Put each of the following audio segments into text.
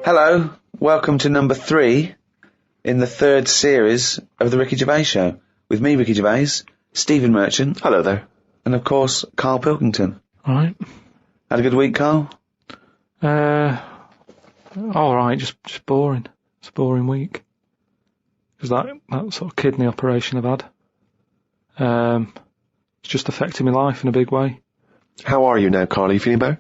Hello, welcome to number 3 in the 3rd series of the Ricky Gervais Show, with me, Ricky Gervais, Stephen Merchant. Hello there. And of course, Karl Pilkington. Alright. Had a good week, Karl? Alright, just boring. It's a boring week. Because that sort of kidney operation I've had, it's just affected my life in a big way. How are you now, Karl? Are you feeling better?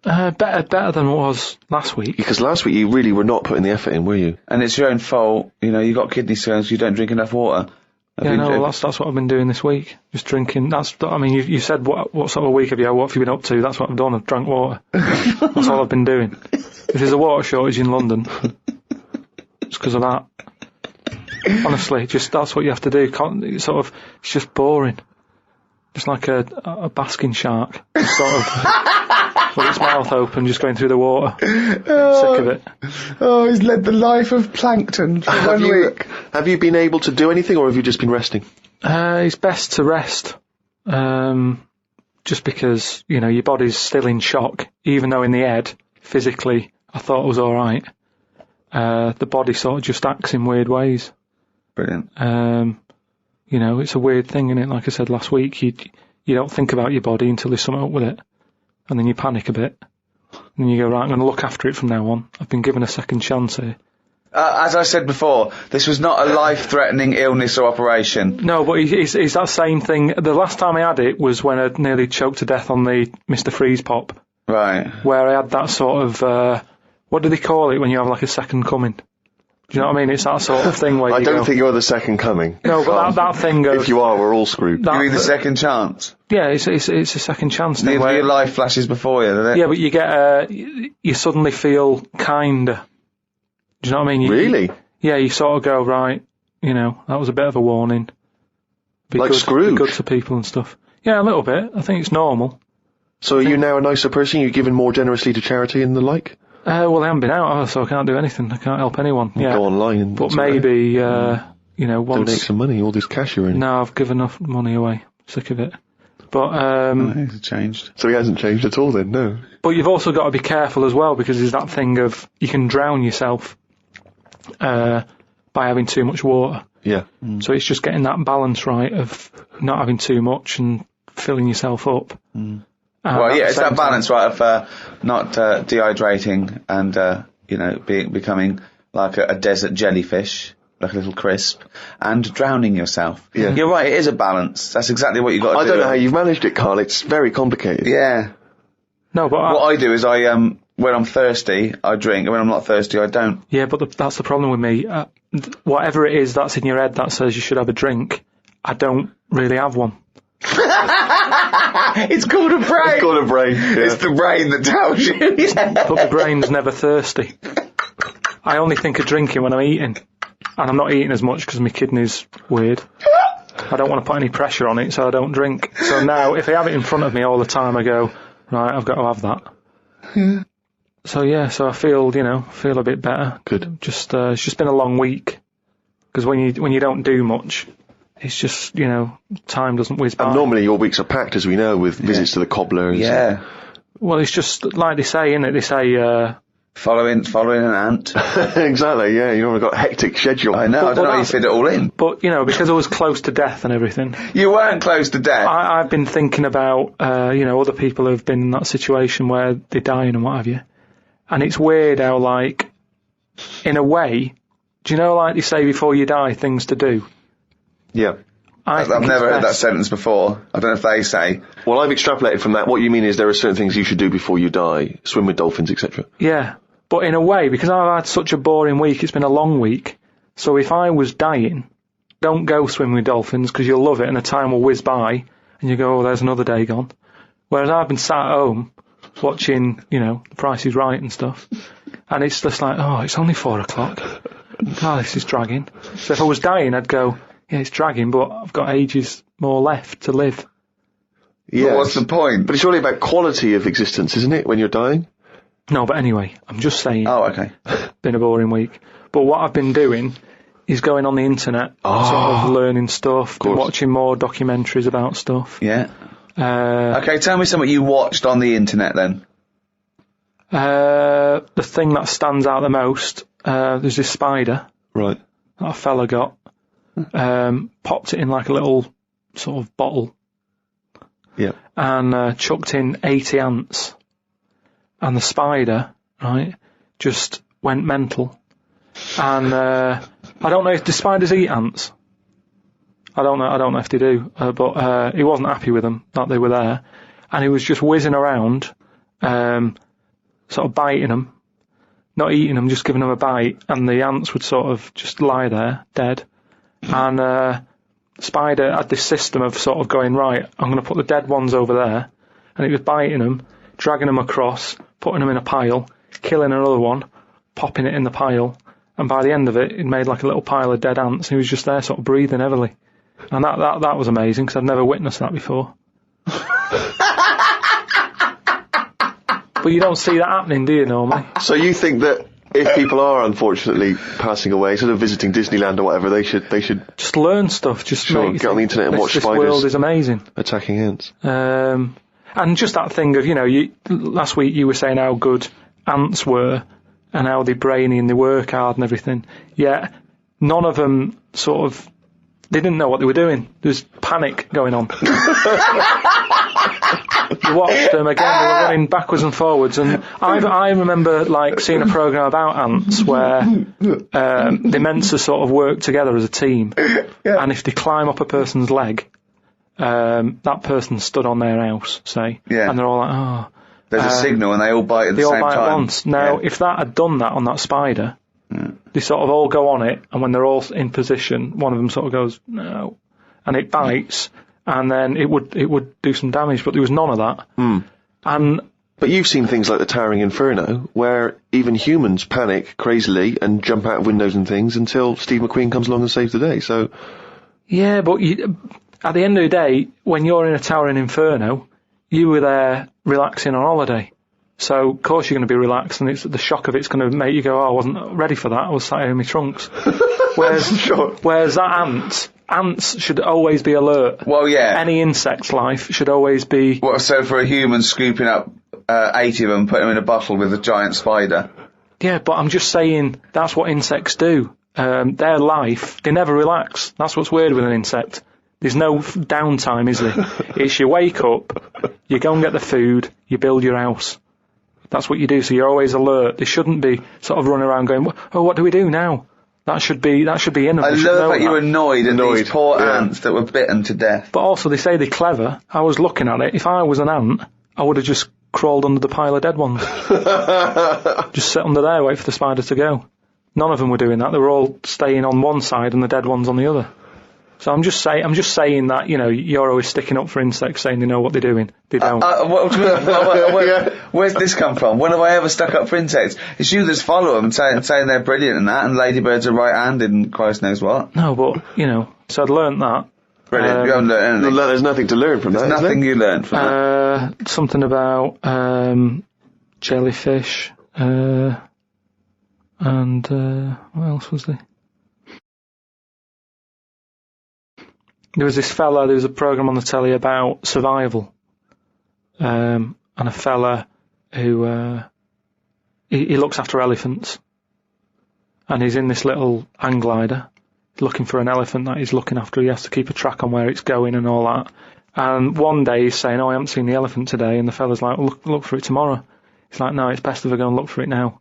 Better than what was last week. Because last week you really were not putting the effort in, were you? And it's your own fault. You know, you've got kidney stones, you don't drink enough water. That's what I've been doing this week. Just drinking. You said what sort of week have you had? What have you been up to? That's what I've done. I've drank water. That's all I've been doing. If there's a water shortage in London, it's because of that. Honestly, that's what you have to do. It's just boring. Just like a basking shark. Just sort of with its mouth open, just going through the water. Sick of it. Oh, he's led the life of plankton for 1 week. Have you been able to do anything, or have you just been resting? It's best to rest. Just because, your body's still in shock, even though in the head, physically, I thought it was alright. The body sort of just acts in weird ways. Brilliant. It's a weird thing, isn't it? Like I said last week, you don't think about your body until there's something up with it. And then you panic a bit. And then you go, right, I'm going to look after it from now on. I've been given a second chance here. As I said before, this was not a life-threatening illness or operation. No, but it's that same thing. The last time I had it was when I nearly choked to death on the Mr. Freeze Pop. Right. Where I had that sort of, what do they call it when you have like a second coming? Do you know what I mean? It's that sort of thing where I don't think you're the second coming. No, but that thing goes... If you are, we're all screwed. You mean the second chance? Yeah, it's a second chance thing. Your life flashes before you, doesn't it? Yeah, but you get, you suddenly feel kinder. Do you know what I mean? Really? Yeah, you sort of go, right, that was a bit of a warning. Like Scrooge? Be good to people and stuff. Yeah, a little bit. I think it's normal. So are you now a nicer person? You're giving more generously to charity and the like? Well, I haven't been out, so I can't do anything. I can't help anyone. Yeah. Go online and... But maybe, once... Donate some money, all this cash you're in. No, I've given enough money away. Sick of it. But, It's changed. So he hasn't changed at all then, no? But you've also got to be careful as well, because there's that thing of, you can drown yourself, by having too much water. Yeah. So it's just getting that balance right of not having too much and filling yourself up. It's that balance, right, of not dehydrating and, becoming like a desert jellyfish, like a little crisp, and drowning yourself. Yeah. You're right, it is a balance. That's exactly what you've got to do. I don't know how you've managed it, Karl. It's very complicated. Yeah. No, but what I do is when I'm thirsty, I drink, and when I'm not thirsty, I don't. Yeah, but that's the problem with me. Whatever it is that's in your head that says you should have a drink, I don't really have one. It's called a brain. It's called a brain. Yeah. It's the brain that tells you. But the brain's never thirsty. I only think of drinking when I'm eating. And I'm not eating as much because my kidney's weird. I don't want to put any pressure on it, so I don't drink. So now, if I have it in front of me all the time, I go, right, I've got to have that. Yeah. So I feel a bit better. Good. Just, it's just been a long week. Because when you don't do much, it's just, time doesn't whiz by. And normally your weeks are packed, as we know, with visits to the cobblers. Yeah. Well, it's just like they say, innit? They say, following an ant. Exactly, yeah. You've got a hectic schedule. I know, I don't know how you fit it all in. But, because I was close to death and everything. You weren't close to death. I've been thinking about, other people who've been in that situation where they're dying and what have you. And it's weird how, like, in a way, do you know, like they say before you die, things to do? Yeah. I've never heard that sentence before. I don't know if they say. Well, I've extrapolated from that. What you mean is there are certain things you should do before you die. Swim with dolphins, etc. Yeah. But in a way, because I've had such a boring week, it's been a long week. So if I was dying, don't go swim with dolphins because you'll love it and the time will whiz by and you go, oh, there's another day gone. Whereas I've been sat at home watching, The Price is Right and stuff. And it's just like, oh, it's only 4:00. Oh, this is dragging. So if I was dying, I'd go, yeah, it's dragging, but I've got ages more left to live. Yeah. What's the point? But it's really about quality of existence, isn't it, when you're dying? No, but anyway, I'm just saying. Oh, okay. Been a boring week. But what I've been doing is going on the internet, sort of learning stuff, watching more documentaries about stuff. Yeah. Okay, tell me something you watched on the internet then. The thing that stands out the most, there's this spider. Right. That a fella got. Popped it in like a little sort of bottle. Yeah. And chucked in 80 ants. And the spider, right, just went mental. And I don't know if the spiders eat ants. I don't know if they do. But he wasn't happy with them, that they were there. And he was just whizzing around, sort of biting them. Not eating them, just giving them a bite. And the ants would sort of just lie there, dead. And the spider had this system of sort of going, right, I'm going to put the dead ones over there. And it was biting them, dragging them across, putting them in a pile, killing another one, popping it in the pile. And by the end of it, it made like a little pile of dead ants. He was just there sort of breathing heavily. And that was amazing, because I've never witnessed that before. But you don't see that happening, do you, normally? So you think that if people are unfortunately passing away, sort of visiting Disneyland or whatever, they should just learn stuff. Just sure, get on the internet and watch this spiders. This world is amazing. Attacking ants. And just that thing of, last week you were saying how good ants were and how they're brainy and they work hard and everything. Yet none of them they didn't know what they were doing. There's panic going on. You watched them again, they were running backwards and forwards, and I remember like seeing a programme about ants where they're meant to sort of work together as a team, and if they climb up a person's leg, that person stood on their house, say, and they're all like, oh. There's a signal and they all bite at the same time. They all bite at once. Now, if that had done that on that spider, they sort of all go on it, and when they're all in position, one of them sort of goes, no, and it bites, and then it would do some damage, but there was none of that. But you've seen things like the Towering Inferno, where even humans panic crazily and jump out of windows and things until Steve McQueen comes along and saves the day, so... Yeah, but at the end of the day, when you're in a Towering Inferno, you were there relaxing on holiday. So, of course you're going to be relaxed, and the shock of it's going to make you go, oh, I wasn't ready for that, I was sat here in my trunks. Whereas that ants should always be alert. Well, yeah. Any insect's life should always be... Well, so for a human scooping up 80 of them, putting them in a bottle with a giant spider. Yeah, but I'm just saying, that's what insects do. Their life, they never relax. That's what's weird with an insect. There's no downtime, is there? It's you wake up, you go and get the food, you build your house. That's what you do, so you're always alert. They shouldn't be sort of running around going, oh, what do we do now? That should be in them. I love that you're annoyed at these poor ants that were bitten to death. But also, they say they're clever. I was looking at it. If I was an ant, I would have just crawled under the pile of dead ones. Just sit under there, wait for the spider to go. None of them were doing that. They were all staying on one side and the dead ones on the other. So I'm just saying that, you're always sticking up for insects, saying they know what they're doing. They don't. Where's this come from? When have I ever stuck up for insects? It's you that's follow them and saying they're brilliant and that, and ladybirds are right-handed and Christ knows what. No, but, so I'd learnt that. Brilliant. You haven't learned anything. There's nothing to learn from that. There's nothing you learned from that. Something about jellyfish, and what else was there? There was a programme on the telly about survival, and a fella who, he looks after elephants, and he's in this little hang glider, looking for an elephant that he's looking after. He has to keep a track on where it's going and all that. And one day he's saying, I haven't seen the elephant today, and the fella's like, well, look for it tomorrow. He's like, no, it's best if I go and look for it now,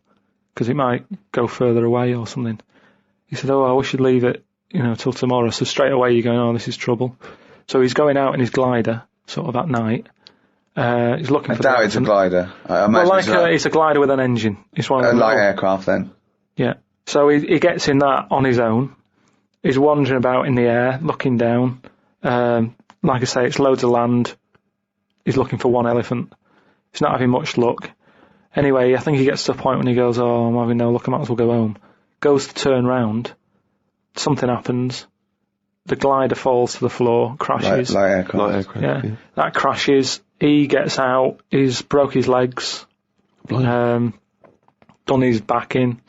because it might go further away or something. He said, I wish you'd leave it, till tomorrow. So straight away you're going, oh, this is trouble. So he's going out in his glider, sort of at night. He's looking for the elephant. I doubt it's a glider. It's a glider with an engine. It's one of a light aircraft then. Yeah. So he gets in that on his own. He's wandering about in the air, looking down. Like I say, it's loads of land. He's looking for one elephant. He's not having much luck. Anyway, I think he gets to a point when he goes, oh, I'm having no luck, I might as well go home. Goes to turn round. Something happens. The glider falls to the floor, crashes. Light aircraft. Yeah. That crashes. He gets out. He's broke his legs. Done his back in.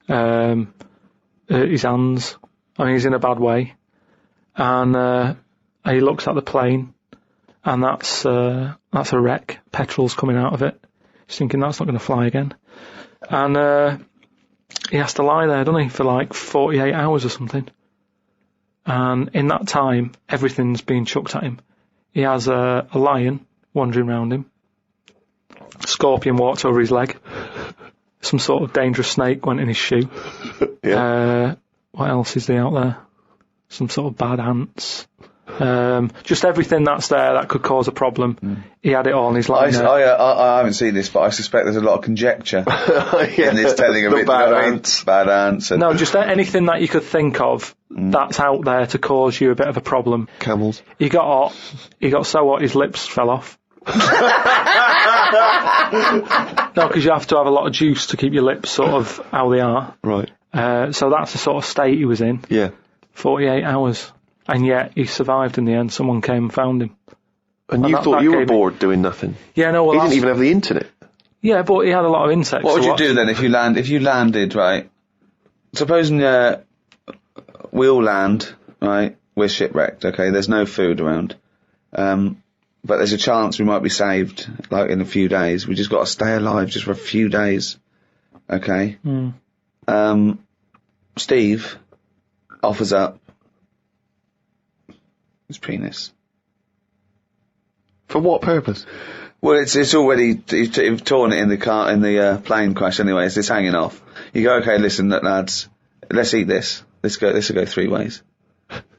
His hands. I mean, he's in a bad way. And he looks at the plane, and that's a wreck. Petrol's coming out of it. He's thinking that's not going to fly again. And he has to lie there, doesn't he, for like 48 hours or something. And in that time, everything's being chucked at him. He has a lion wandering around him. A scorpion walked over his leg. Some sort of dangerous snake went in his shoe. Yeah. What else is there out there? Some sort of bad ants. Just everything that's there that could cause a problem. He had it all in his line. I haven't seen this, but I suspect there's a lot of conjecture in this telling of it. Bad ants. Bad ants. No, just anything that you could think of that's out there to cause you a bit of a problem. Camels. He got hot. He got so hot his lips fell off. No, because you have to have a lot of juice to keep your lips sort of how they are. Right. So that's the sort of state he was in. Yeah. 48 hours. And yet he survived in the end. Someone came and found him. And you thought you were bored doing nothing? Yeah, no. Well, he didn't even have the internet. Yeah, but he had a lot of insects. What would you do then if you landed, right? Supposing we all land, right? We're shipwrecked, okay? There's no food around. But there's a chance we might be saved, like in a few days. We just got to stay alive just for a few days, okay? Steve offers up his penis. For what purpose? Well, it's already, he's torn it in the plane crash anyway, it's hanging off. You go, okay, listen, lads, let's eat this. This will go 3 ways.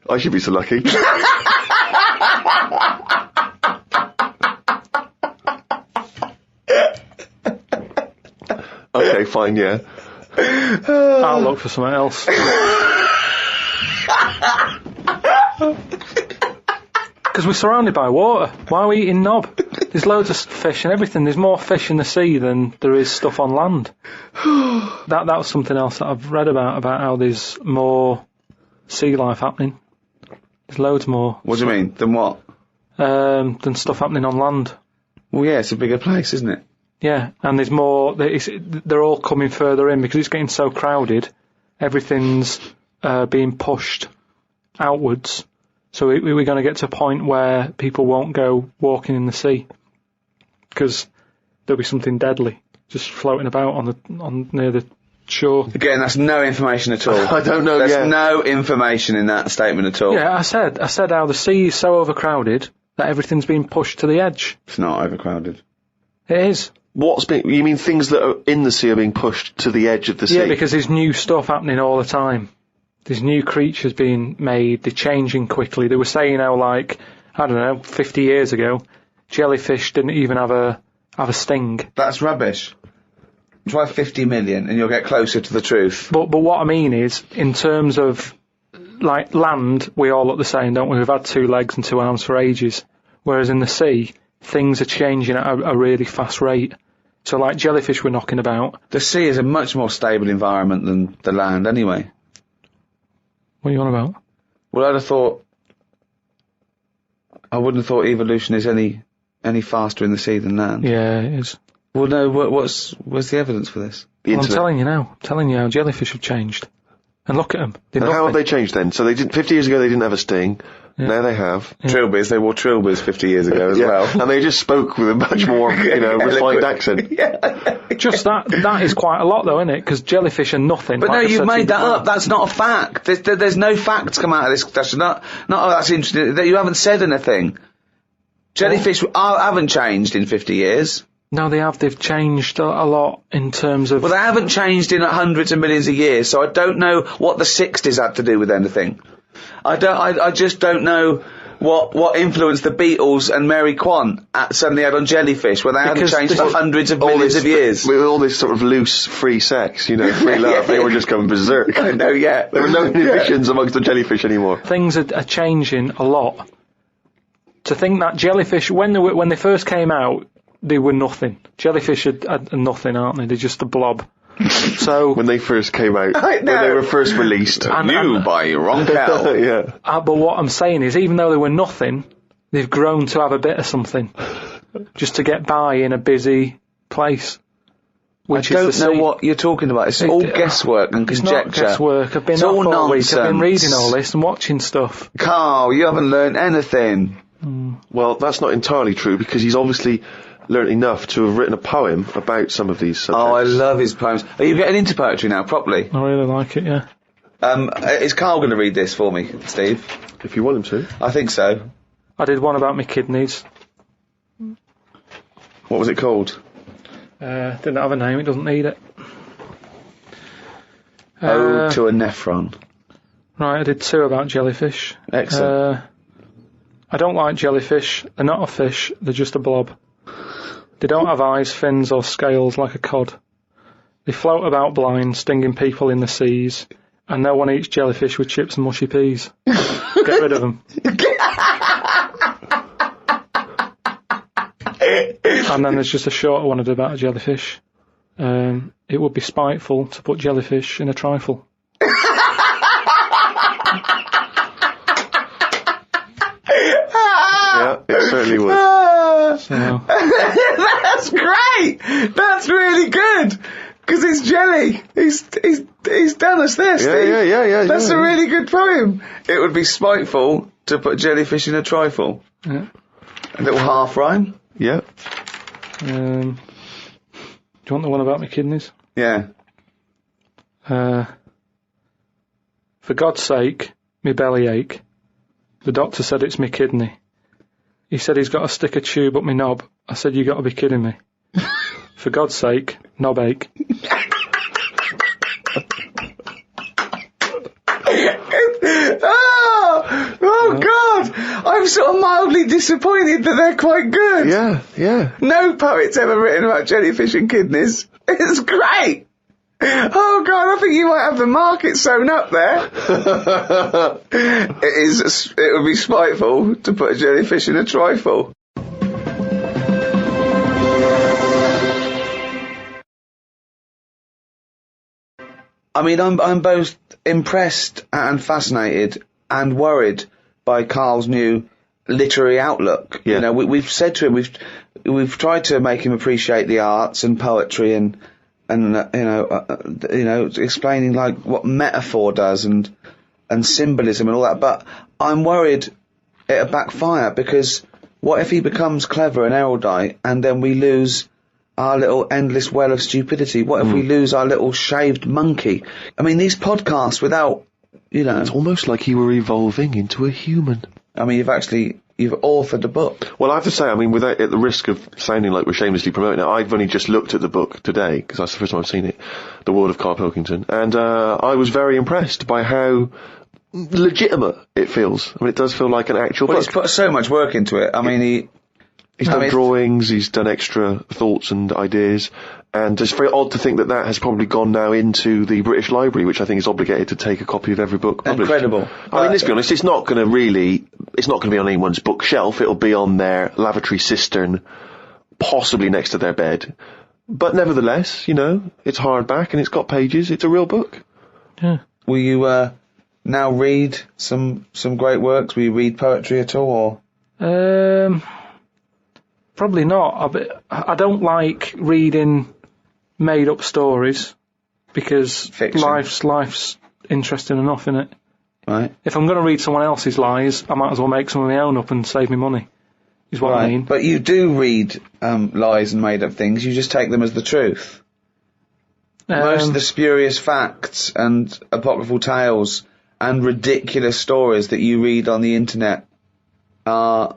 I should be so lucky. Okay, fine, yeah. I'll look for something else. Because we're surrounded by water. Why are we eating knob? There's loads of fish and everything. There's more fish in the sea than there is stuff on land. That was something else that I've read about how there's more sea life happening. There's loads more. What do you mean? Than what? Than stuff happening on land. Well, yeah, it's a bigger place, isn't it? Yeah, and there's more. They're all coming further in because it's getting so crowded. Everything's being pushed outwards. So we're going to get to a point where people won't go walking in the sea because there'll be something deadly just floating about on near the shore. Again, that's no information at all. I don't know. There's no information in that statement at all. Yeah, I said how the sea is so overcrowded that everything's being pushed to the edge. It's not overcrowded. It is. You mean things that are in the sea are being pushed to the edge of the sea? Yeah, because there's new stuff happening all the time. There's new creatures being made, they're changing quickly. They were saying how, like, I don't know, 50 years ago, jellyfish didn't even have a sting. That's rubbish. Try 50 million and you'll get closer to the truth. But what I mean is, in terms of, like, land, we all look the same, don't we? We've had 2 legs and 2 arms for ages. Whereas in the sea, things are changing at a really fast rate. So, like, jellyfish were knocking about. The sea is a much more stable environment than the land anyway. What are you on about? Well, I wouldn't have thought evolution is any faster in the sea than land. Yeah, it is. Well, no, where's the evidence for this? Well, I'm telling you now. I'm telling you how jellyfish have changed. And look at them. And how have they changed then? So 50 years ago they didn't have a sting. Yeah. Now they have. Yeah. Trilbies, they wore trilbies 50 years ago as well. And they just spoke with a much more, refined accent. Just that is quite a lot though, isn't it? Because jellyfish are nothing. But no, you've made that up. That's not a fact. There's no facts come out of this discussion. Not, that's interesting. You haven't said anything. Jellyfish haven't changed in 50 years. No, they have. They've changed a lot in terms of... Well, they haven't changed in hundreds of millions of years, so I don't know what the 60s had to do with anything. I just don't know what influence the Beatles and Mary Quant suddenly had on jellyfish, when they hadn't changed for hundreds of millions of years. With all this sort of loose, free sex, free love, they were just going berserk. I know, yeah. There were no inhibitions amongst the jellyfish anymore. Things are changing a lot. To think that jellyfish, when they first came out, they were nothing. Jellyfish are nothing, aren't they? They're just a blob. So when they first came out, when they were first released, new by Ron Karl. Yeah. But what I'm saying is, even though they were nothing, they've grown to have a bit of something, just to get by in a busy place. I don't know what you're talking about. It's all guesswork and conjecture. It's not guesswork. I've been up all week. I've been reading all this and watching stuff. Karl, you haven't learned anything. Well, that's not entirely true, because he's obviously learnt enough to have written a poem about some of these subjects. Oh, I love his poems. Are you getting into poetry now, properly? I really like it, yeah. Is Karl going to read this for me, Steve? If you want him to. I think so. I did one about my kidneys. What was it called? Didn't have a name, it doesn't need it. Ode to a Nephron. Right, I did 2 about jellyfish. Excellent. I don't like jellyfish. They're not a fish, they're just a blob. They don't have eyes, fins or scales like a cod. They float about blind, stinging people in the seas, and no one eats jellyfish with chips and mushy peas. Get rid of them. And then there's just a shorter one I did about a jellyfish. It would be spiteful to put jellyfish in a trifle. Yeah, it certainly would. So, That's great! That's really good! Because it's jelly. He's done us there, Steve. Yeah. That's a really good poem. It would be spiteful to put jellyfish in a trifle. yeah. A little half rhyme. Yeah. Do you want the one about my kidneys? Yeah. For God's sake, me belly ache. The doctor said it's me kidney. He said he's got to stick a tube up me knob. I said, you got to be kidding me. For God's sake, knob ache. Oh God! I'm sort of mildly disappointed that they're quite good. Yeah. No poet's ever written about jellyfish and kidneys. It's great. Oh God, I think you might have the market sewn up there. It would be spiteful to put a jellyfish in a trifle. I mean, I'm both impressed and fascinated and worried by Karl's new literary outlook. Yeah. You know, we've said to him, we've tried to make him appreciate the arts and poetry and explaining like what metaphor does and symbolism and all that. But I'm worried it'll backfire, because what if he becomes clever and erudite and then we lose our little endless well of stupidity? What if we lose our little shaved monkey? I mean, these podcasts without, It's almost like he were evolving into a human. I mean, you've authored a book. Well, I have to say, I mean, without at the risk of sounding like we're shamelessly promoting it, I've only just looked at the book today, because that's the first time I've seen it, The World of Karl Pilkington, and I was very impressed by how legitimate it feels. I mean, it does feel like an actual book. He's put so much work into it. I mean, he's done drawings, he's done extra thoughts and ideas, and it's very odd to think that has probably gone now into the British Library, which I think is obligated to take a copy of every book published. Incredible. I mean, let's be honest, it's not going to be on anyone's bookshelf. It'll be on their lavatory cistern, possibly next to their bed. But nevertheless, it's hardback and it's got pages. It's a real book. Yeah. Will you now read some great works? Will you read poetry at all? Or? Probably not. I don't like reading made-up stories, because Fiction. life's interesting enough, innit? Right. If I'm going to read someone else's lies, I might as well make some of my own up and save me money, is what I mean. But you do read lies and made-up things. You just take them as the truth. Most of the spurious facts and apocryphal tales and ridiculous stories that you read on the internet are,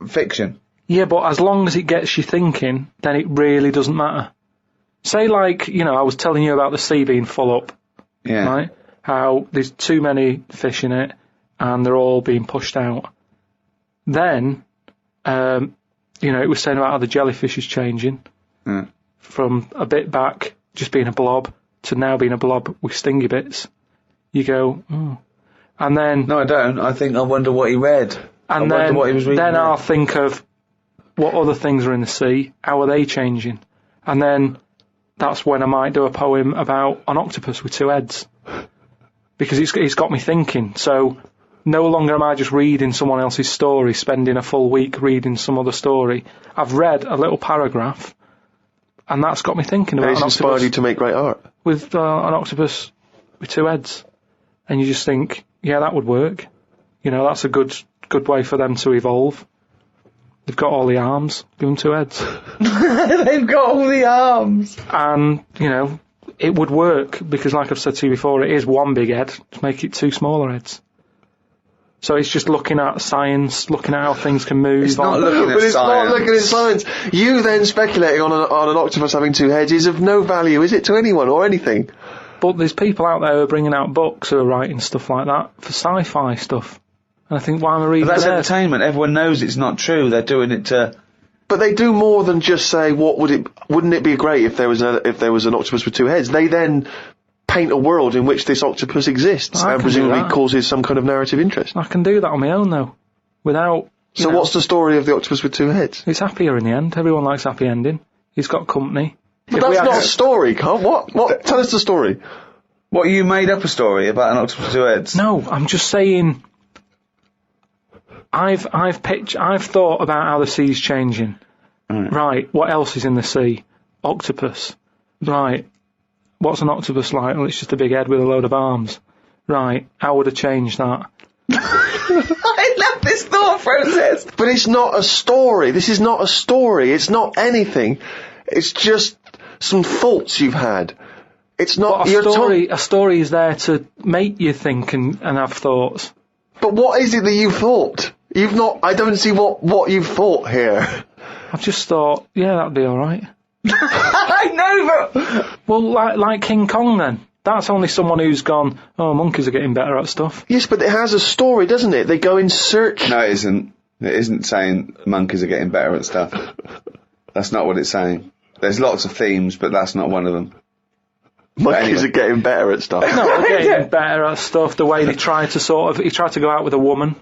fiction. Yeah, but as long as it gets you thinking, then it really doesn't matter. Say, like, I was telling you about the sea being full up. Yeah. Right? How there's too many fish in it and they're all being pushed out. Then, it was saying about how the jellyfish is changing from a bit back, just being a blob, to now being a blob with stingy bits. You go, oh. And then... No, I don't. I wonder what he read. And I wonder what he was reading. Then I'll think of what other things are in the sea, how are they changing? And then that's when I might do a poem about an octopus with 2 heads. Because it's got me thinking. So no longer am I just reading someone else's story, spending a full week reading some other story. I've read a little paragraph, and that's got me thinking about an octopus. It's inspired you to make great art. With an octopus with 2 heads. And you just think, yeah, that would work. That's a good way for them to evolve. They've got all the arms. Give them 2 heads. They've got all the arms. And, you know, it would work because, like I've said to you before, it is one big head to make it 2 smaller heads. So it's just looking at science, looking at how things can move. It's not looking at But it's science. not looking at science. You then speculating on an octopus having 2 heads is of no value, is it, to anyone or anything? But there's people out there who are bringing out books who are writing stuff like that for sci-fi stuff. And I think, why am I reading But that's theirs? entertainment. Everyone knows it's not true. They're doing it to... But they do more than just say, wouldn't it be great if there was an octopus with 2 heads? They then paint a world in which this octopus exists I and can do presumably that. causes some kind of narrative interest. I can do that on my own, though. Without... So what's the story of the octopus with 2 heads? It's happier in the end. Everyone likes happy ending. He's got company. But that's not a story, Karl. What? Tell us the story. What, you made up a story about an octopus with 2 heads? No, I'm just saying... I've thought about how the sea's changing. Right, what else is in the sea? Octopus. Right, what's an octopus like? Well, it's just a big head with a load of arms. Right, how would I change that? I love this thought process. But it's not a story. This is not a story. It's not anything. It's just some thoughts you've had. It's not... But a story is there to make you think and have thoughts. But what is it that you've thought? You've not... I don't see what you've thought here. I've just thought, yeah, that'd be alright. I know, but... Well, like King Kong then. That's only someone who's gone, oh, monkeys are getting better at stuff. Yes, but it has a story, doesn't it? They go in search... No, it isn't. It isn't saying monkeys are getting better at stuff. That's not what it's saying. There's lots of themes, but that's not one of them. Monkeys are getting better at stuff. No, they're getting better at stuff. The way they try to he tried to go out with a woman.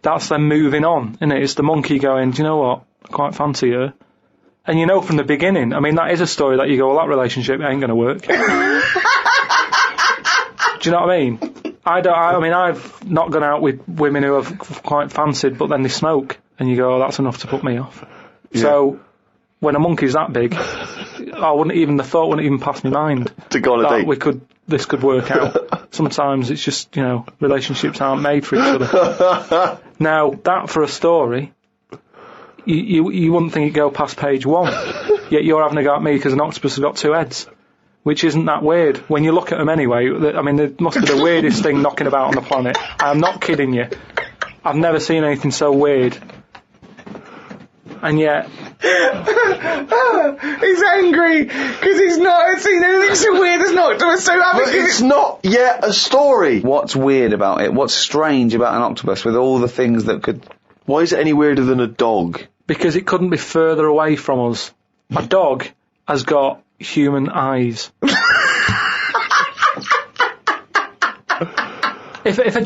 That's them moving on, isn't it? It's the monkey going, do you know what? I quite fancy her. And you know from the beginning, I mean, that is a story that you go, well, that relationship ain't going to work. Do you know what I mean? I mean, I've not gone out with women who I've quite fancied, but then they smoke. And you go, oh, that's enough to put me off. Yeah. So, when a monkey's that big, the thought wouldn't even pass my mind. To go on a date. This could work out. Sometimes it's just, relationships aren't made for each other. Now, that for a story, you wouldn't think it'd go past page 1. Yet you're having a go at me because an octopus has got 2 heads. Which isn't that weird. When you look at them anyway, I mean, they must be the weirdest thing knocking about on the planet. I'm not kidding you. I've never seen anything so weird. And yet... he's angry because he's not seen anything so weird as an octopus. So it's not yet a story. What's weird about it? What's strange about an octopus with all the things that could... Why is it any weirder than a dog? Because it couldn't be further away from us. A dog has got human eyes. If a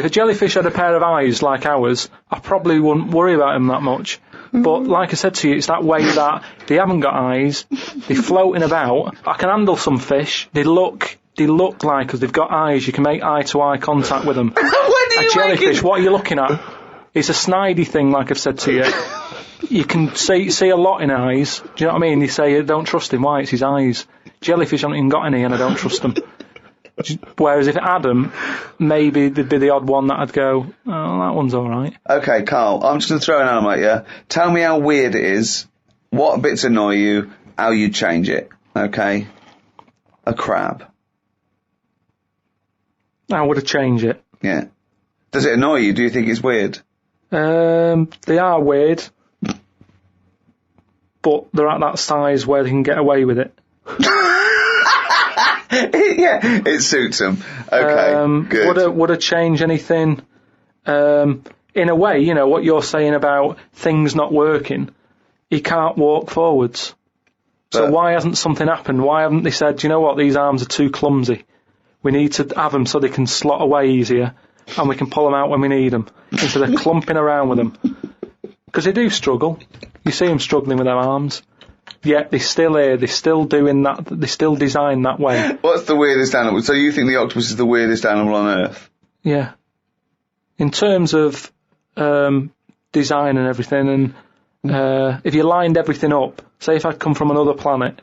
jellyfish had a pair of eyes like ours, I probably wouldn't worry about him that much. But like I said to you, it's that way that they haven't got eyes, they're floating about. I can handle some fish. They look like, because they've got eyes, you can make eye-to-eye contact with them. A jellyfish, what are you looking at? It's a snidey thing, like I've said to you. You can see a lot in eyes. Do you know what I mean? You say, don't trust him. Why? It's his eyes. Jellyfish haven't even got any, and I don't trust them. Whereas if it had them, maybe there'd be the odd one that I'd go, oh, that one's alright. Okay, Karl, I'm just going to throw an animal at you. Tell me how weird it is, what bits annoy you, how you change it. Okay? A crab. How would I change it? Yeah. Does it annoy you? Do you think it's weird? They are weird. But they're at that size where they can get away with it. Yeah, it suits them. Okay, good. Would I change anything? In a way, what you're saying about things not working, he can't walk forwards. So why hasn't something happened? Why haven't they said, do you know what, these arms are too clumsy. We need to have them so they can slot away easier, and we can pull them out when we need them, instead of clumping around with them. Because they do struggle. You see them struggling with their arms. Yet they're still here, they're still doing that, they're still designed that way. What's the weirdest animal? So you think the octopus is the weirdest animal on Earth? Yeah. In terms of design and everything, and if you lined everything up, say if I'd come from another planet,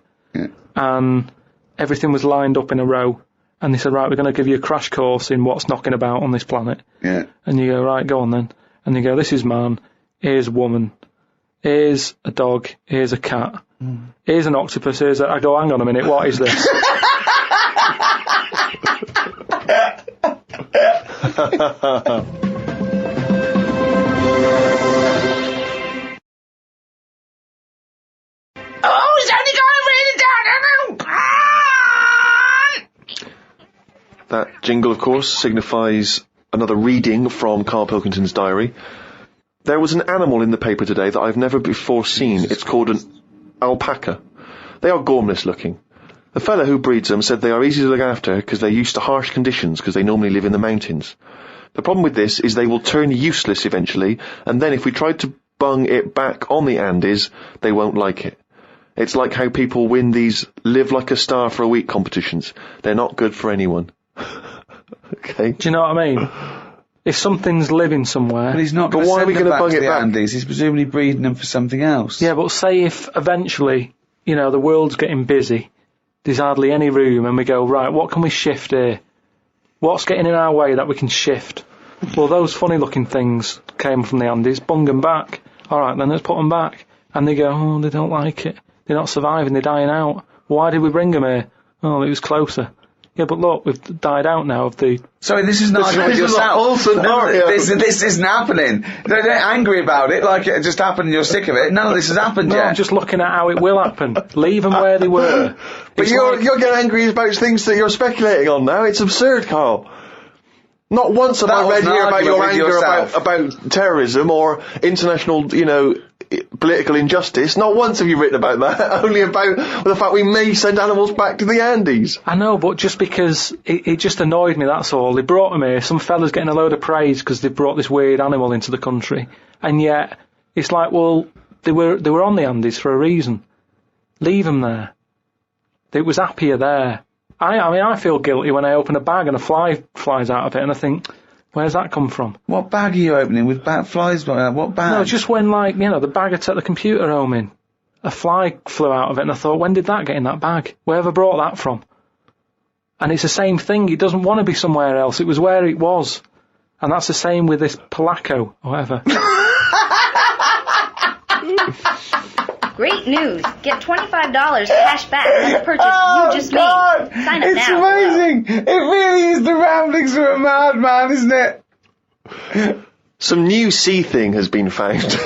and everything was lined up in a row, and they said, right, we're going to give you a crash course in what's knocking about on this planet. Yeah. And you go, right, go on then. And you go, this is man, here's a woman, here's a dog, here's a cat, here's an octopus, I go, hang on a minute, what is this? Oh, it's only going really down. That jingle, of course, signifies another reading from Karl Pilkington's diary. There was an animal in the paper today that I've never before seen. It's called an alpaca. They are gormless looking. The fellow who breeds them said they are easy to look after because they're used to harsh conditions because they normally live in the mountains. The problem with this is they will turn useless eventually, and then if we tried to bung it back on the Andes, they won't like it. It's like how people win these live like a star for a week competitions. They're not good for anyone. Okay. Do you know what I mean? If something's living somewhere... But he's not going to send them back to the Andes. He's presumably breeding them for something else. Yeah, but say if eventually, the world's getting busy, there's hardly any room, and we go, right, what can we shift here? What's getting in our way that we can shift? Well, those funny-looking things came from the Andes, bung them back. All right, then let's put them back. And they go, oh, they don't like it. They're not surviving, they're dying out. Why did we bring them here? Oh, it was closer. Yeah, but look, we've died out now of the... Sorry, this is not with yourself. This isn't happening. Don't get angry about it like it just happened and you're sick of it. None of this has happened yet. I'm just looking at how it will happen. Leave them where they were. But you're getting angry about things that you're speculating on now. It's absurd, Karl. Not once have I read here about your anger about terrorism or international, political injustice. Not once have you written about that. Only about the fact we may send animals back to the Andes. I know, but just because it just annoyed me, that's all. They brought them here. Some fella's getting a load of praise because they brought this weird animal into the country. And yet, it's like, well, they were on the Andes for a reason. Leave them there. It was happier there. I feel guilty when I open a bag and a fly flies out of it and I think, where's that come from? What bag are you opening with flies? What bag? No, just when, the bag I took the computer home in, a fly flew out of it and I thought, when did that get in that bag? Wherever brought that from? And it's the same thing. It doesn't want to be somewhere else. It was where it was. And that's the same with this Polaco, or whatever. Great news. Get $25 cash back on the purchase you just made. Sign up now. It's amazing. It really is the ramblings of a madman, isn't it? Some new sea thing has been found. That's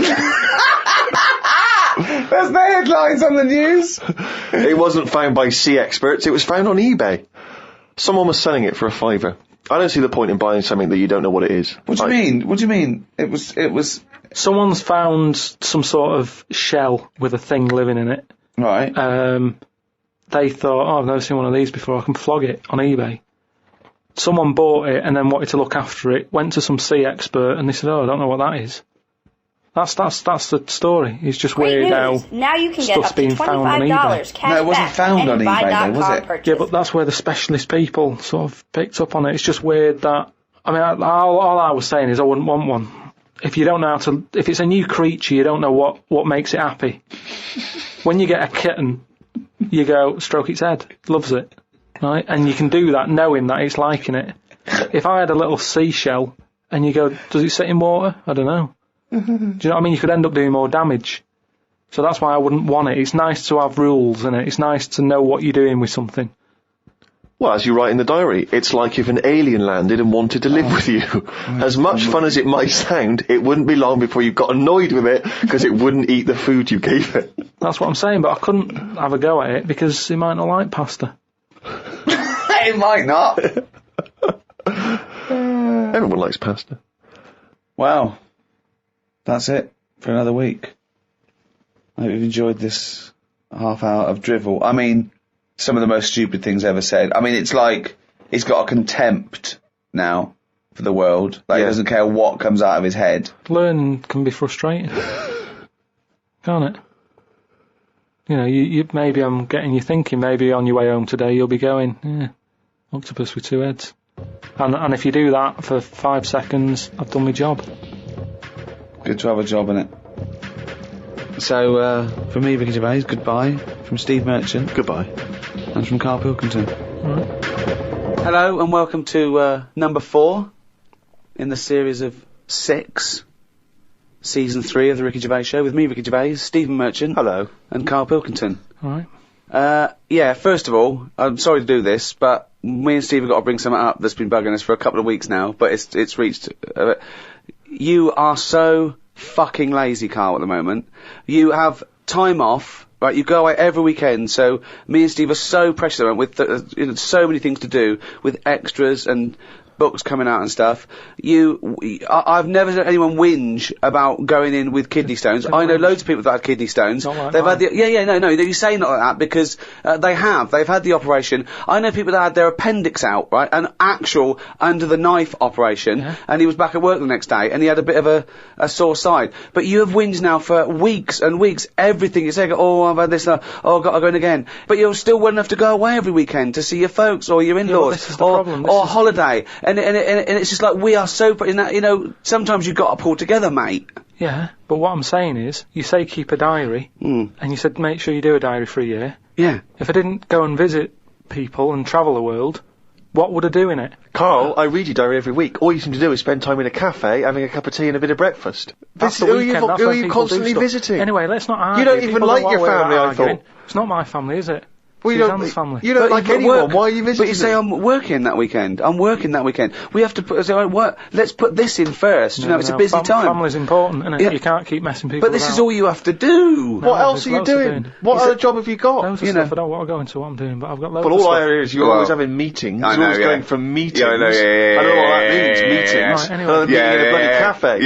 the headlines on the news. It wasn't found by sea experts. It was found on eBay. Someone was selling it for $5. I don't see the point in buying something that you don't know what it is. What do you mean? What do you mean? It was... Someone's found some sort of shell with a thing living in it. Right. They thought, I've never seen one of these before, I can flog it on eBay. Someone bought it and then wanted to look after it, went to some sea expert and they said, I don't know what that is. That's the story. It's just weird how now you can get up to being found on eBay. Cash no, it wasn't found on eBay though, was it? Yeah, but that's where the specialist people sort of picked up on it. It's just weird that, all I was saying is I wouldn't want one. If you don't know if it's a new creature, you don't know what makes it happy. When you get a kitten, you go, stroke its head, loves it, right? And you can do that knowing that it's liking it. If I had a little seashell and you go, does it sit in water? I don't know. Do you know what I mean? You could end up doing more damage. So that's why I wouldn't want it. It's nice to have rules, isn't it? It's nice to know what you're doing with something. Well, as you write in the diary, it's like if an alien landed and wanted to live with you. As much fun as it might sound, it wouldn't be long before you got annoyed with it because it wouldn't eat the food you gave it. That's what I'm saying, but I couldn't have a go at it because it might not like pasta. It might not. Everyone likes pasta. Wow. That's it for another week. I hope you've enjoyed this half hour of drivel. I mean... some of the most stupid things ever said. I mean, it's like he's got a contempt now for the world. He doesn't care what comes out of his head. Learning can be frustrating, can't it? You maybe I'm getting you thinking. Maybe on your way home today you'll be going, octopus with two heads. And if you do that for 5 seconds, I've done my job. Good to have a job, innit? So, from me, Vicky Gervais, goodbye. From Steve Merchant, goodbye. And from Karl Pilkington. Right. Hello, and welcome to number 4 in the series of 6. Season 3 of the Ricky Gervais Show with me, Ricky Gervais, Stephen Merchant. Hello. And Karl Pilkington. Alright. Yeah, first of all, I'm sorry to do this, but me and Steve have got to bring something up that's been bugging us for a couple of weeks now, but it's reached... you are so fucking lazy, Karl, at the moment. You have time off, right? You go away every weekend, so me and Steve are so precious at the moment with so many things to do, with extras and books coming out and stuff. I've never heard anyone whinge about going in with kidney stones. I know loads of people that had kidney stones. Not like They've mine. had no, you say not like that because they've had the operation. I know people that had their appendix out, right? An actual under the knife operation, and he was back at work the next day and he had a bit of a sore side. But you have whinged now for weeks and weeks, everything. You say, oh, I've had this, oh, I've got to go in again. But you're still well enough to go away every weekend to see your folks or your in-laws this is the problem. or holiday. And it's just like, we are so, sometimes you've got to pull together, mate. Yeah, but what I'm saying is, you say keep a diary, and you said make sure you do a diary for a year. Yeah. If I didn't go and visit people and travel the world, what would I do in it? Karl, I read your diary every week. All you seem to do is spend time in a cafe, having a cup of tea and a bit of breakfast. That's the Who weekend, that's are when you people do constantly stuff. visiting? Anyway, let's not argue. You don't even People like know your what we're family, I arguing. thought. It's not my family, is it? Well, Suzanne's family. you don't like anyone. Work. Why are you visiting? But you say I'm working that weekend. I'm working that weekend. We have to put. So work. Let's put this in first. It's a busy time. Family's important, isn't it? Yeah. You can't keep messing people But this about. is all you have to do. What else are there's you loads of doing? doing. What other job have you got? Loads of stuff. I don't want to go into what I'm doing, but I've got loads But of all stuff. I hear is you're always having meetings. I You're know, always yeah. going from meetings. Yeah, I know, yeah, I don't know what that means, yeah, meetings. yeah. Right, anyway. Meeting in a bloody cafe.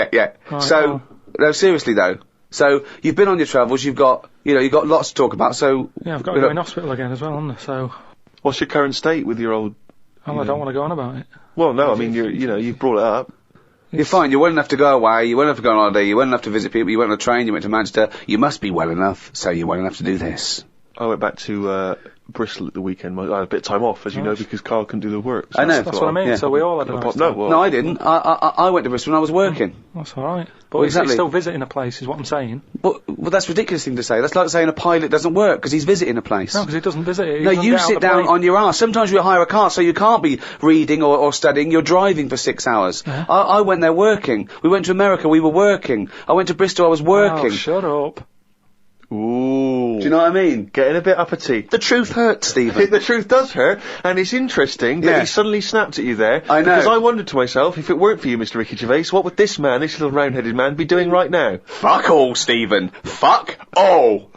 Yeah. Right, So, well. no, seriously though. So, you've been on your travels, you've got lots to talk about, so... Yeah, I've got to go in hospital again as well, haven't I? So, What's your current state with your old... I don't want to go on about it. Well, no, I mean, you've brought it up. You're fine, you're well enough to go away, you're well enough to go on holiday, you're well enough to visit people, you went on a train, you went to Manchester, you must be well enough, so you're well enough to do this. I went back to Bristol at the weekend. I had a bit of time off, as you know, because Karl couldn't do the work. So I know. That's what I mean, yeah. so we all had a nice No, time. well, No, I didn't. I went to Bristol when I was working. That's alright. But Well, he's exactly. still visiting a place, is what I'm saying. Well, that's a ridiculous thing to say. That's like saying a pilot doesn't work because he's visiting a place. No, because he doesn't visit it. He No, doesn't you get out sit the down plane. on your arse. Sometimes you hire a car, so you can't be reading or studying. You're driving for 6 hours. Yeah. I went there working. We went to America, we were working. I went to Bristol, I was working. Oh, shut up. Ooh. Do you know what I mean? Getting a bit uppity. The truth hurts, Stephen. The truth does hurt, and it's interesting that Yeah. he suddenly snapped at you there. I know. Because I wondered to myself, if it weren't for you, Mr. Ricky Gervais, what would this man, this little round-headed man, be doing right now? Fuck all, Stephen. Fuck all.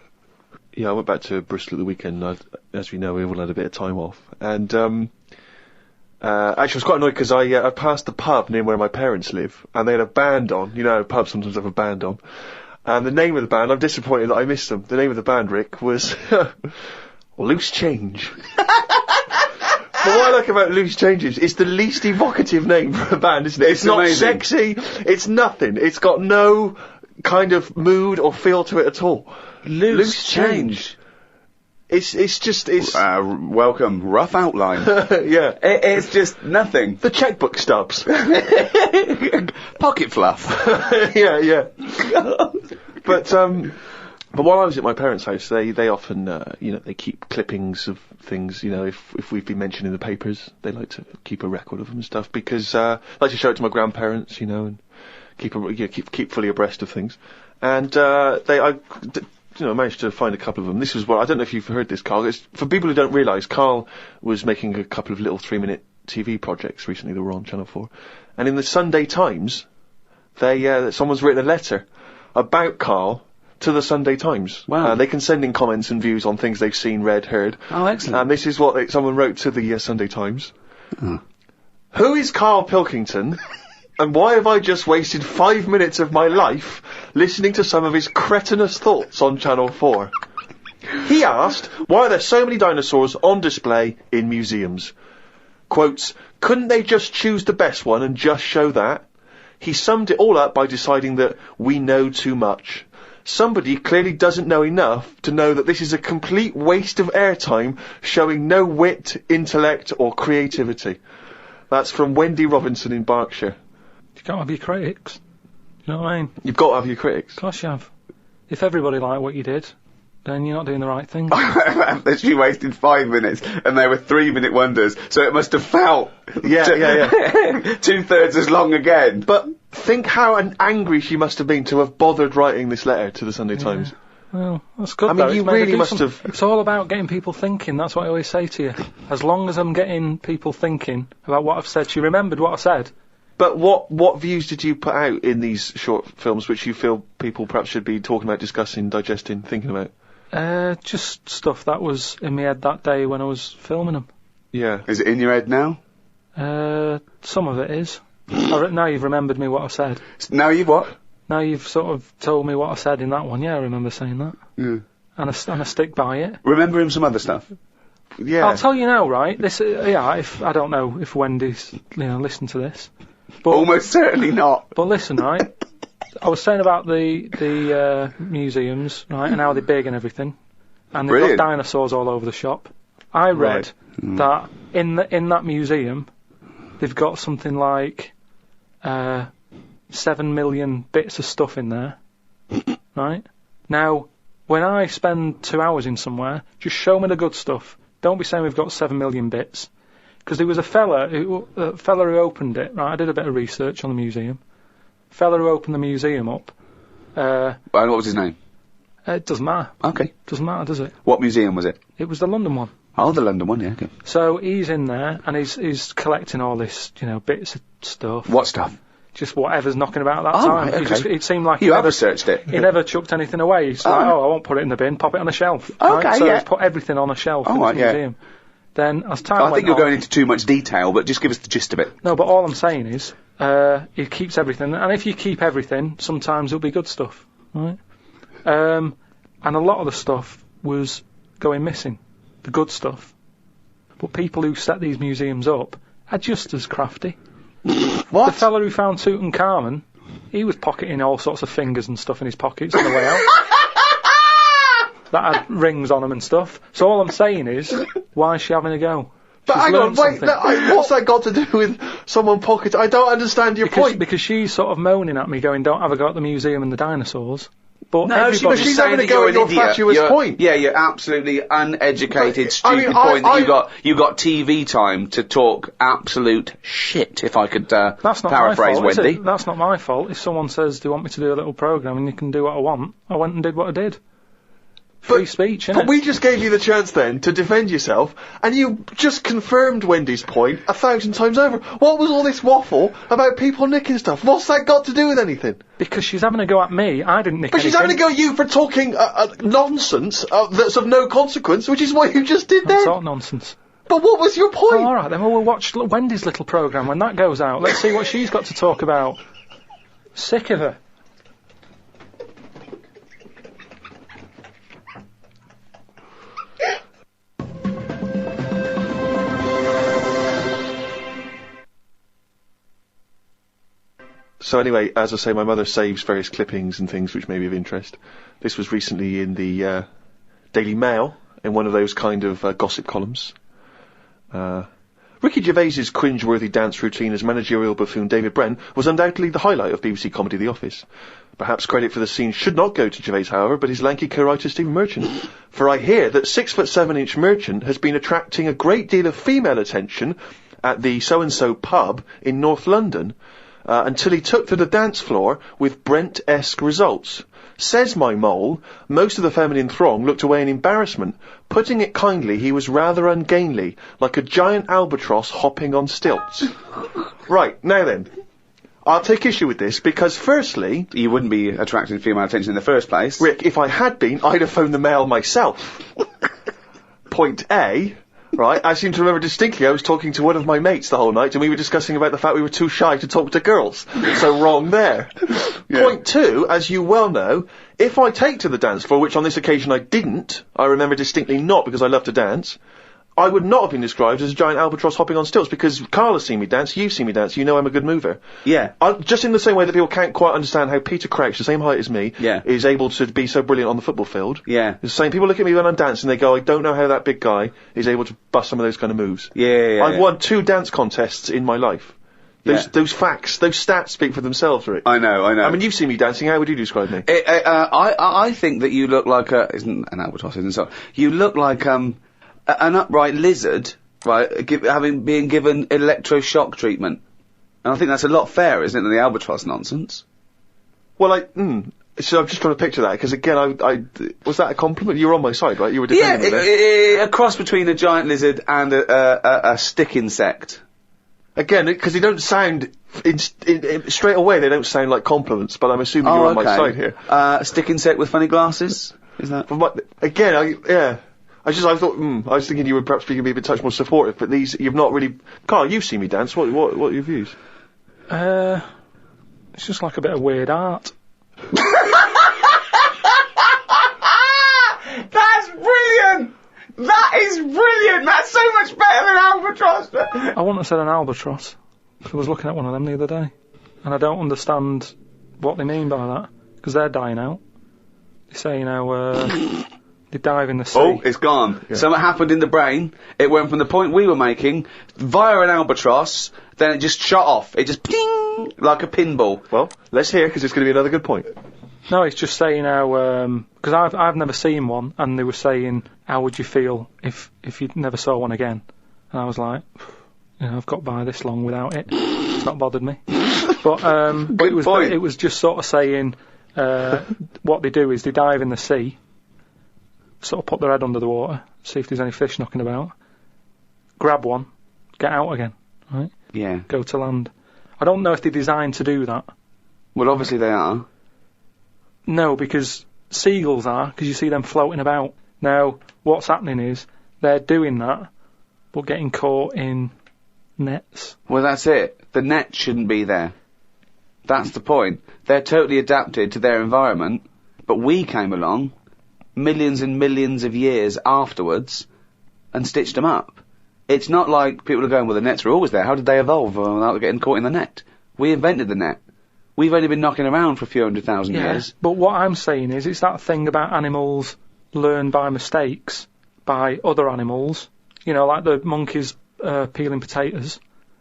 Yeah, I went back to Bristol at the weekend. As we know, we all had a bit of time off. And, actually, I was quite annoyed because I passed the pub near where my parents live, and they had a band on. You know, pubs sometimes have a band on. And the name of the band, I'm disappointed that I missed them. The name of the band, Rick, was Loose Change. But what I like about Loose Change is it's the least evocative name for a band, isn't it? It's not amazing. sexy, it's nothing. It's got no kind of mood or feel to it at all. Loose change. It's Welcome. Rough outline. yeah. It's just nothing. The checkbook stubs. Pocket fluff. yeah. But while I was at my parents' house, they often, they keep clippings of things, if we've been mentioned in the papers, they like to keep a record of them and stuff, because, I like to show it to my grandparents, and keep fully abreast of things. And, I managed to find a couple of them. This was I don't know if you've heard this, Karl. It's, for people who don't realise, Karl was making a couple of little 3-minute TV projects recently that were on Channel 4. And in the Sunday Times, someone's written a letter about Karl to the Sunday Times. Wow. They can send in comments and views on things they've seen, read, heard. Oh, excellent. And this is what someone wrote to the Sunday Times. Who is Karl Pilkington? And why have I just wasted 5 minutes of my life listening to some of his cretinous thoughts on Channel 4? He asked, why are there so many dinosaurs on display in museums? Quotes, couldn't they just choose the best one and just show that? He summed it all up by deciding that we know too much. Somebody clearly doesn't know enough to know that this is a complete waste of airtime, showing no wit, intellect or creativity. That's from Wendy Robinson in Berkshire. You can't have your critics. You know what I mean? You've got to have your critics. Of course you have. If everybody liked what you did, then you're not doing the right thing. She wasted 5 minutes, and they were 3-minute wonders, so it must have felt... Yeah. 2/3 as long again. But think how angry she must have been to have bothered writing this letter to the Sunday Times. Well, that's good. I mean, though. you It's made really a must decent- have. It's all about getting people thinking. That's what I always say to you. As long as I'm getting people thinking about what I've said, she remembered what I said. But what views did you put out in these short films which you feel people perhaps should be talking about, discussing, digesting, thinking about? Just stuff that was in my head that day when I was filming them. Yeah. Is it in your head now? Some of it is. Now you've remembered me what I said. Now you've what? Now you've sort of told me what I said in that one. Yeah, I remember saying that. Yeah. And I stick by it. Remembering some other stuff. Yeah. I'll tell you now, right? This, if I don't know if Wendy's, listen to this. But, Almost certainly not. But listen, right? I was saying about the museums, right, and how they're big and everything, and they've Brilliant. got dinosaurs all over the shop. I read that in that museum, they've got something like 7 million bits of stuff in there, right? Now, when I spend 2 hours in somewhere, just show me the good stuff. Don't be saying we've got 7 million bits. Because there was a fella who opened it, right? I did a bit of research on the museum. Fella who opened the museum up. And what was his name? It doesn't matter. Okay. Doesn't matter, does it? What museum was it? It was the London one. Oh, the London one, yeah. Okay. So he's in there and he's collecting all this, bits of stuff. What stuff? Just whatever's knocking about at that Oh, time. right, okay. It seemed like You have researched it. he never chucked anything away. He's like, I won't put it in the bin, pop it on a shelf. Okay, right? So yeah. he's put everything on a shelf in right, the yeah. museum. Then, as time I went think you're on, going into too much detail, but just give us the gist of it. No, but all I'm saying is, he keeps everything, and if you keep everything, sometimes it'll be good stuff, right? And a lot of the stuff was going missing, the good stuff. But people who set these museums up are just as crafty. What? The fella who found Tutankhamun, he was pocketing all sorts of fingers and stuff in his pockets on the way out. That had rings on them and stuff. So all I'm saying is, why is she having a go? But She's hang on, learned wait, something. what's that got to do with someone pocketing? I don't understand your point. Because she's sort of moaning at me, going, "Don't have a go at the museum and the dinosaurs." But No, everybody, she's having a go at your fatuous point. Yeah, your absolutely uneducated, But, stupid point that you got TV time to talk absolute shit, if I could that's not paraphrase my fault, Wendy. is it? That's not my fault. If someone says, "Do you want me to do a little programme?" and you can do what I want, I went and did what I did. Free speech, innit? But we just gave you the chance then to defend yourself, and you just confirmed Wendy's point 1,000 times over. What was all this waffle about people nicking stuff? What's that got to do with anything? Because she's having a go at me. I didn't nick But she's anything. having a go at you for talking nonsense that's of no consequence, which is what you just did That's then. all nonsense. But what was your point? Oh, all right, then we'll watch Wendy's little programme when that goes out. Let's see what she's got to talk about. Sick of her. So anyway, as I say, my mother saves various clippings and things which may be of interest. This was recently in the Daily Mail, in one of those kind of gossip columns. Ricky Gervais's cringe-worthy dance routine as managerial buffoon David Brent was undoubtedly the highlight of BBC comedy The Office. Perhaps credit for the scene should not go to Gervais, however, but his lanky co-writer Stephen Merchant. For I hear that 6'7" Merchant has been attracting a great deal of female attention at the so-and-so pub in North London, until he took to the dance floor with Brent-esque results. Says my mole, most of the feminine throng looked away in embarrassment. Putting it kindly, he was rather ungainly, like a giant albatross hopping on stilts. Right, now then, I'll take issue with this, because firstly... You wouldn't be attracting female attention in the first place. Rick, if I had been, I'd have phoned the Mail myself. Point A... Right, I seem to remember distinctly I was talking to one of my mates the whole night and we were discussing about the fact we were too shy to talk to girls. So wrong there. Yeah. Point 2, as you well know, if I take to the dance floor, which on this occasion I didn't, I remember distinctly not because I love to dance, I would not have been described as a giant albatross hopping on stilts because Karl has seen me dance, you've seen me dance, you know I'm a good mover. Yeah. Just in the same way that people can't quite understand how Peter Crouch, the same height as me, Yeah. is able to be so brilliant on the football field. Yeah. The same people look at me when I'm dancing, they go, I don't know how that big guy is able to bust some of those kind of moves. Yeah. I've won 2 dance contests in my life. Yeah. Those facts, those stats speak for themselves, Rick. I know. I mean, you've seen me dancing, how would you describe me? I think that you look like isn't an albatross, isn't it? So you look like an upright lizard, right? Being given electroshock treatment. And I think that's a lot fairer, isn't it, than the albatross nonsense? Well, so I'm just trying to picture that, because again, I was that a compliment? You were on my side, right? You were defending me. A cross between a giant lizard and a stick insect. Again, because they don't sound, straight away they don't sound like compliments, but I'm assuming you're on my side here. A stick insect with funny glasses? Is that? I thought, I was thinking you would perhaps be a bit touch more supportive, but you've not really. Karl, you've seen me dance. What are your views? It's just like a bit of weird art. That's brilliant! That is brilliant! That's so much better than albatross! I wouldn't have said an albatross. I was looking at one of them the other day, and I don't understand what they mean by that, because they're dying out. They say, they dive in the sea. Oh, it's gone. Yeah. Something happened in the brain. It went from the point we were making via an albatross, then it just shut off. It just ping like a pinball. Well, let's hear, because it's going to be another good point. No, it's just saying how, because I've never seen one, and they were saying, how would you feel if you never saw one again? And I was like, I've got by this long without it. It's not bothered me. But it was just sort of saying, what they do is they dive in the sea, sort of put their head under the water, see if there's any fish knocking about, grab one, get out again, right? Yeah. Go to land. I don't know if they're designed to do that. Well, obviously they are. No, because seagulls are, because you see them floating about. Now, what's happening is, they're doing that, but getting caught in nets. Well, that's it. The net shouldn't be there. That's the point. They're totally adapted to their environment, but we came along millions and millions of years afterwards and stitched them up. It's not like people are going, well, the nets were always there. How did they evolve without getting caught in the net? We invented the net. We've only been knocking around for a few 100,000 years. But what I'm saying is, it's that thing about animals learn by mistakes by other animals. You know, like the monkeys peeling potatoes.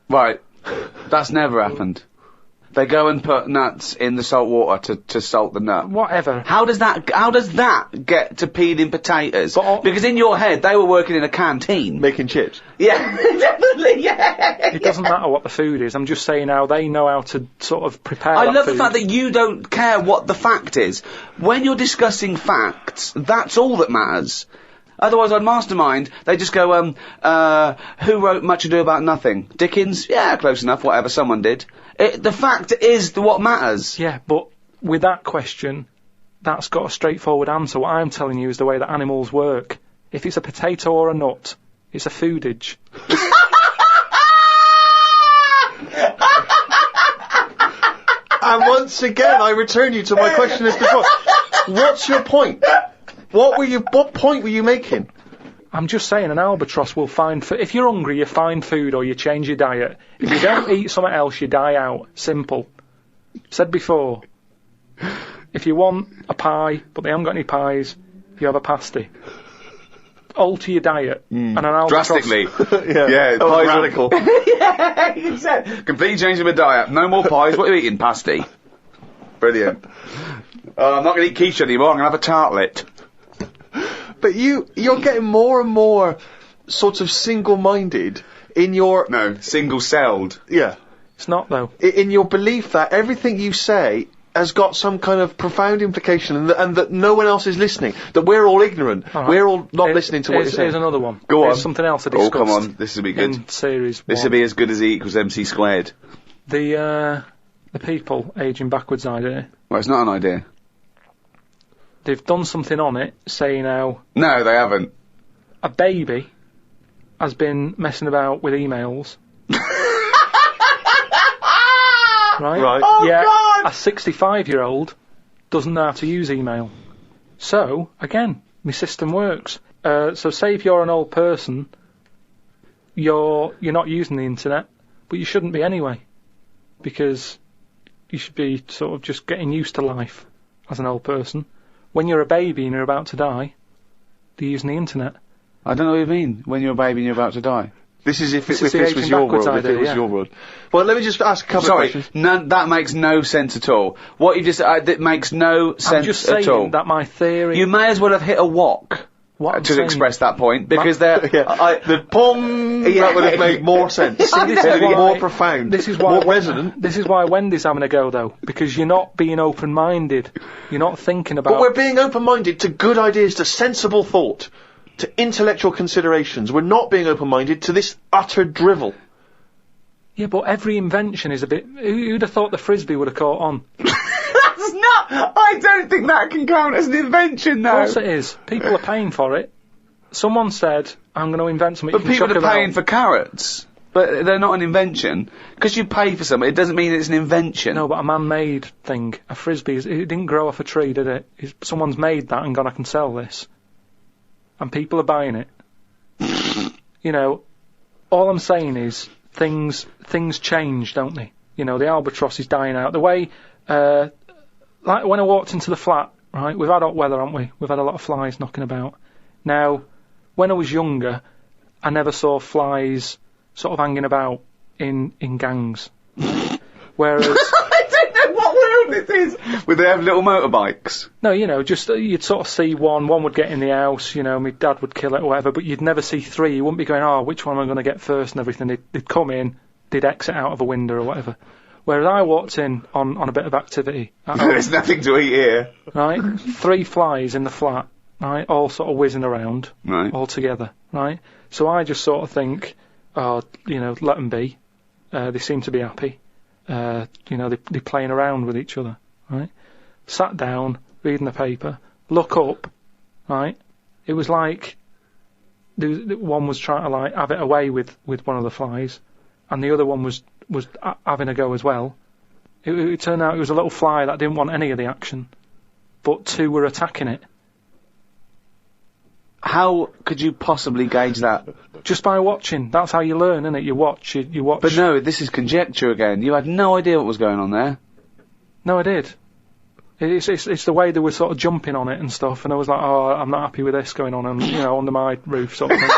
Right. That's never happened. They go and put nuts in the salt water to salt the nut. Whatever. How does that get to peeling potatoes? Because in your head, they were working in a canteen. Making chips. Yeah, definitely, yeah. It doesn't matter what the food is. I'm just saying how they know how to sort of prepare I love food. the fact that you don't care what the fact is. When you're discussing facts, that's all that matters. Otherwise, on Mastermind, they just go, who wrote Much Ado About Nothing? Dickens? Yeah, close enough, whatever, someone did. The fact is what matters. Yeah, but with that question, that's got a straightforward answer. What I'm telling you is the way that animals work. If it's a potato or a nut, it's a foodage. And once again, I return you to my question as before. What's your point? What point were you making? I'm just saying an albatross will find if you're hungry, you find food or you change your diet. If you don't eat something else, you die out. Simple. Said before. If you want a pie, but they haven't got any pies, you have a pasty. Alter your diet. And an albatross... Drastically. Yeah, pie's radical. Yeah, you said. Completely changing my diet. No more pies. What are you eating? Pasty. Brilliant. I'm not going to eat quiche anymore. I'm going to have a tartlet. But you're getting more and more sort of single-minded in your... No, single-celled. Yeah. It's not, though. In your belief that everything you say has got some kind of profound implication and that no one else is listening. That we're all ignorant. All right. We're all not listening to what you're saying. Here's another one. Go on. Something else I discussed. Oh, come on. This will be good. In series This will be as good as E equals MC squared. The people ageing backwards idea. Well, it's not an idea. They've done something on it, saying how... No, they haven't. A baby has been messing about with emails. Right? Oh, yeah, God! A 65-year-old doesn't know how to use email. So, again, my system works. So say if you're an old person, you're not using the internet, but you shouldn't be anyway. Because you should be sort of just getting used to life as an old person. When you're a baby and you're about to die, they're using the internet. I don't know what you mean, when you're a baby and you're about to die. This is if this was your world, idea, if it was your world. Well, let me just ask a couple of questions. That makes no sense at all. What you just, that makes no sense at all. I'm just saying that my theory... You may as well have hit a wok. to express that point, because they're... the pong, that would have made more sense. This is why, more profound. This is why more resonant. This is why Wendy's having a go, though, because you're not being open-minded. You're not thinking about... But we're being open-minded to good ideas, to sensible thought, to intellectual considerations. We're not being open-minded to this utter drivel. Yeah, but every invention is a bit... Who'd have thought the Frisbee would have caught on? That's not... I don't think that can count as an invention, though. Of course it is. People are paying for it. Someone said, I'm going to invent something. But people are paying for carrots. But they're not an invention. Because you pay for something, it doesn't mean it's an invention. No, but a man-made thing. A Frisbee, it didn't grow off a tree, did it? Someone's made that and gone, I can sell this. And people are buying it. You know, all I'm saying is, things change, don't they? You know, the albatross is dying out. The way, like when I walked into the flat, right, we've had hot weather, haven't we? We've had a lot of flies knocking about. Now, when I was younger, I never saw flies sort of hanging about in gangs. Whereas... I don't know what world this is. Would they have little motorbikes? No, you know, just you'd sort of see one would get in the house, you know, my dad would kill it or whatever, but you'd never see three. You wouldn't be going, oh, which one am I going to get first and everything. They'd come in, they'd exit out of a window or whatever. Whereas I walked in on a bit of activity. There's nothing to eat here. Right? 3 flies in the flat, right? All sort of whizzing around. Right. All together, right? So I just sort of think, oh, you know, let them be. They seem to be happy. You know, they're playing around with each other, right? Sat down, reading the paper, look up, right? It was like one was trying to like have it away with one of the flies, and the other one was having a go as well. It turned out it was a little fly that didn't want any of the action, but 2 were attacking it. How could you possibly gauge that? Just by watching. That's how you learn, isn't it? You watch. But no, this is conjecture again. You had no idea what was going on there. No, I did. It's the way they were sort of jumping on it and stuff, and I was like, oh, I'm not happy with this going on, and you know, under my roof sort of thing.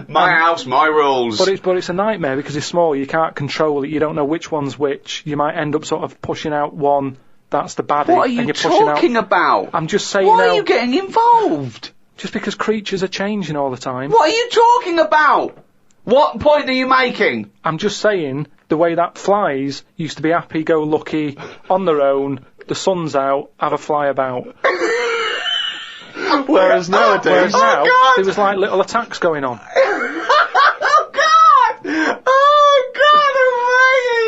My house, my rules. But it's a nightmare because it's small. You can't control it. You don't know which one's which. You might end up sort of pushing out one. That's the baddie. What are you talking about? I'm just saying. Why are you getting involved? Just because creatures are changing all the time. What are you talking about? What point are you making? I'm just saying the way that flies used to be happy-go-lucky, on their own, the sun's out, have a fly about. Whereas nowadays... now, there was like little attacks going on.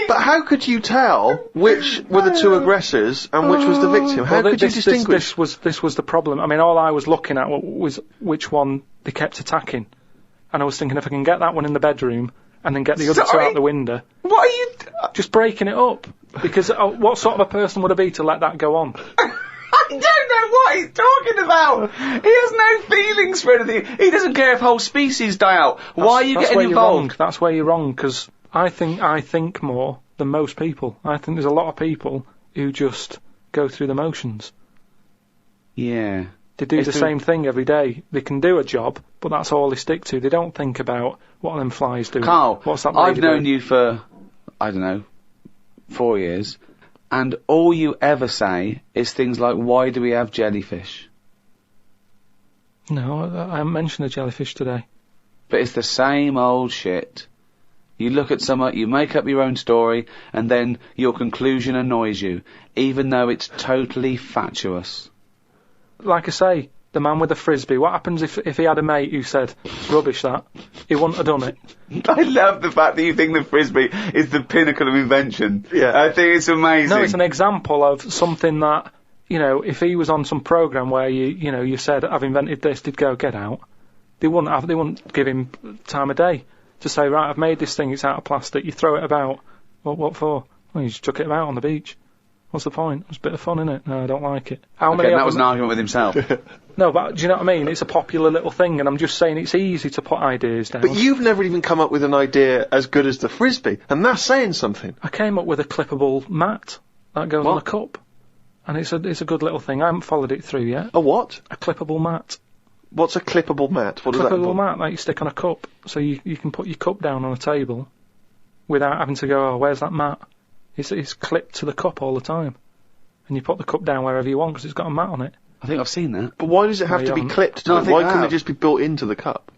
But how could you tell which were the 2 aggressors and which was the victim? How could you distinguish? This was the problem. I mean, all I was looking at was which one they kept attacking. And I was thinking, if I can get that one in the bedroom and then get the other 2 out the window... What are you... Just breaking it up. Because what sort of a person would I be to let that go on? I don't know what he's talking about. He has no feelings for anything. He doesn't care if whole species die out. Why are you getting involved? That's where you're wrong, because I think more than most people. I think there's a lot of people who just go through the motions. Yeah. They do the same thing every day. They can do a job, but that's all they stick to. They don't think about what them flies do. Karl, what's that I've known you for, I don't know, 4 years, and all you ever say is things like, why do we have jellyfish? No, I haven't mentioned a jellyfish today. But it's the same old shit. You look at something, you make up your own story, and then your conclusion annoys you, even though it's totally fatuous. Like I say, the man with the Frisbee, what happens if he had a mate who said, rubbish that, he wouldn't have done it? I love the fact that you think the Frisbee is the pinnacle of invention. Yeah. I think it's amazing. No, it's an example of something that, you know, if he was on some programme where you said, I've invented this, they'd go, get out. They wouldn't give him time of day to say, right, I've made this thing, it's out of plastic, you throw it about. What for? Well, you just chuck it about on the beach. What's the point? It's a bit of fun, innit? No, I don't like it. That was an argument with himself. No, but do you know what I mean? It's a popular little thing, and I'm just saying it's easy to put ideas down. But you've never even come up with an idea as good as the Frisbee, and that's saying something. I came up with a clippable mat that goes on a cup, and it's a good little thing. I haven't followed it through yet. A what? A clippable mat. What's a clippable mat? What does that involve? Clippable mat, like you stick on a cup, so you can put your cup down on a table without having to go, oh, where's that mat? It's clipped to the cup all the time. And you put the cup down wherever you want because it's got a mat on it. I think I've seen that. But why does it have to be clipped to No, I it? think Why I couldn't it have. just be built into the cup?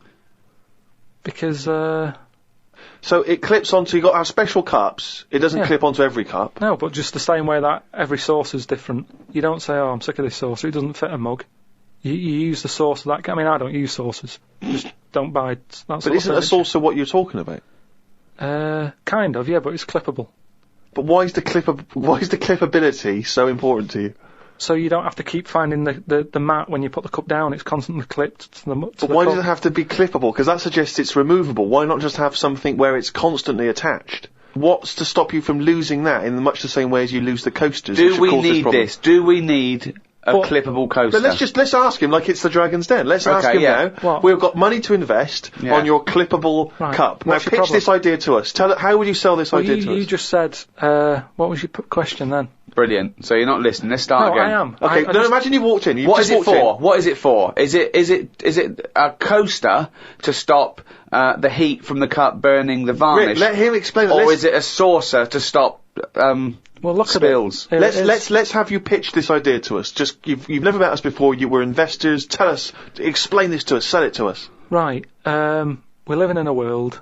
Because, So it clips onto, you've got to have special cups. It doesn't clip onto every cup. no, but just the same way that every saucer's different. You don't say, oh, I'm sick of this saucer, it doesn't fit a mug. You use the saucer that, I mean, I don't use saucers. Just don't buy that sort But of isn't a furniture. saucer what you're talking about? Kind of, yeah, but it's clippable. But why is the clippability so important to you? So you don't have to keep finding the mat when you put the cup down, it's constantly clipped to the But why does it have to be clippable? Because that suggests it's removable. Why not just have something where it's constantly attached? What's to stop you from losing that in much the same way as you lose the coasters? which Do of we course need problem? this? Do we need a clippable coaster? But let's ask him like it's the Dragon's Den. Let's ask him now. What? We've got money to invest on your clippable cup. Now What's your pitch problem? this idea to us. How would you sell this idea to us? You just said, what was your question then? Brilliant. So you're not listening. Let's start No, again. I am. Okay, I imagine you walked in. What is it for? What is it for? Is it a coaster to stop the heat from the cup burning the varnish? Rick, let him explain it. Or is it a saucer to stop Well, look spills? at it. Let's have you pitch this idea to us. Just you've never met us before. You were investors. Tell us, explain this to us. Sell it to us. Right. We're living in a world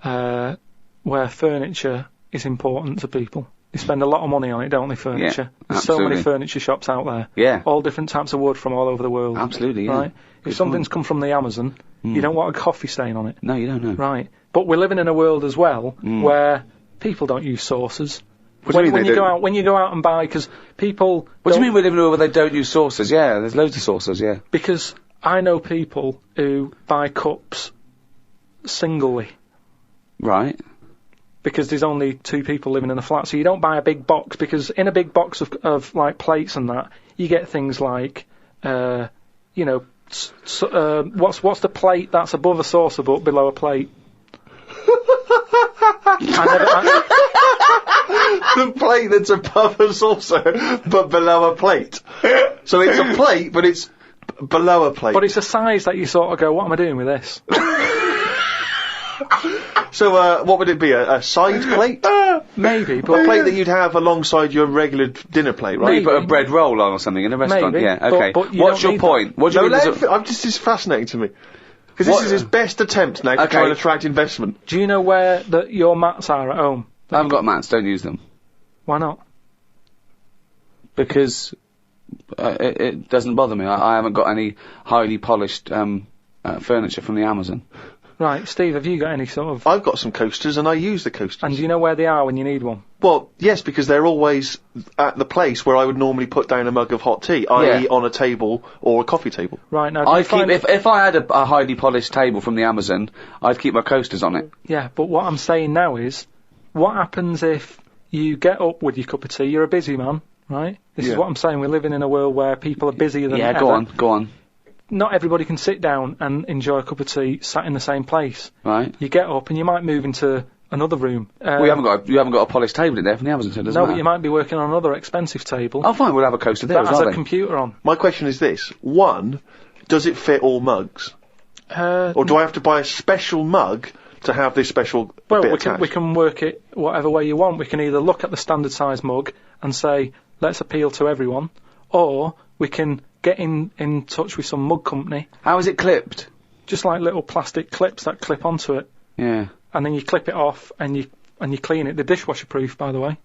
where furniture is important to people. They spend a lot of money on it, don't they, furniture? Yeah, There's so many absolutely. furniture shops out there. Yeah. All different types of wood from all over the world. Absolutely, yeah. Right? If something's come from the Amazon, you don't want a coffee stain on it. No, you don't know. Right. But we're living in a world as well where people don't use saucers. What do you mean when they you go don't? out, when you go out and buy, because people. What do you mean we live in a world where they don't use saucers? Yeah, there's loads of saucers, yeah. Because I know people who buy cups singly. Right. Because there's only two people living in a flat, so you don't buy a big box, because in a big box of like plates and that, you get things like, what's the plate that's above a saucer but below a plate? The plate that's above a saucer, but below a plate. So it's a plate, but it's below a plate. But it's a size that you sort of go, what am I doing with this? So, what would it be? A side plate? Maybe, A but plate that you'd have alongside your regular dinner plate, right? You put a bread roll on or something in a restaurant. Maybe, Yeah, okay. but you What's don't your need point? What do you No, mean? there's a- this is fascinating to me. Because this is his best attempt now to Okay. try and attract investment. do you know where your mats are at home? I haven't got mats. Don't use them Why not? because it doesn't bother me. I haven't got any highly polished furniture from the Amazon. Right, Steve, have you got any sort of... I've got some coasters and I use the coasters. And do you know where they are when you need one? Well, yes, because they're always at the place where I would normally put down a mug of hot tea, i.e. Yeah. on a table or a coffee table. Right, now... do I you find- if I had a highly polished table from the Amazon, I'd keep my coasters on it. Yeah, but what I'm saying now is, what happens if you get up with your cup of tea, you're a busy man, right? This is Yeah. what I'm saying, we're living in a world where people are busier than Yeah, ever. go on. Not everybody can sit down and enjoy a cup of tea sat in the same place. Right. You get up and you might move into another room. You haven't got a polished table in there from the Amazon, so it doesn't No, matter. but you might be working on another expensive table Oh, fine, we'll have a coaster there that as has well a then. computer on. My question is this. One, does it fit all mugs? Or do I have to buy a special mug to have this special Well, bit we can, attached? we can work it whatever way you want. We can either look at the standard size mug and say, let's appeal to everyone, or we can get in touch with some mug company, How is it clipped? just like little plastic clips that clip onto it, Yeah. and then you clip it off and you clean it. They're dishwasher proof, by the way.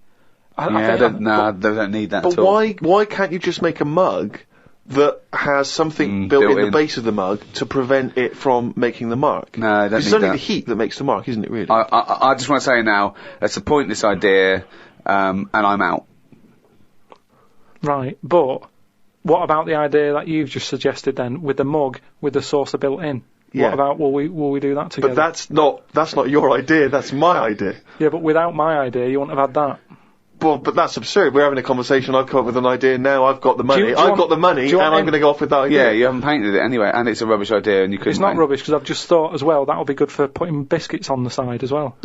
They don't need that But at all. why can't you just make a mug that has something built in the base of the mug to prevent it from making the mark? No, I don't It's need only that. the heat that makes the mark, isn't it, really? I just want to say now, that's a pointless idea, and I'm out. Right, but what about the idea that you've just suggested then, with the mug with the saucer built in? Yeah. What about will we do that together? But that's not your idea, that's my idea. Yeah, but without my idea, you wouldn't have had that. Well, but that's absurd. We're having a conversation, I've come up with an idea, now I've got the money. do you I've want- got the money, do you and want I'm going to go off with that idea. Yeah, you haven't painted it anyway, and it's a rubbish idea, and you couldn't. It's not paint. rubbish, because I've just thought as well, that'll be good for putting biscuits on the side as well.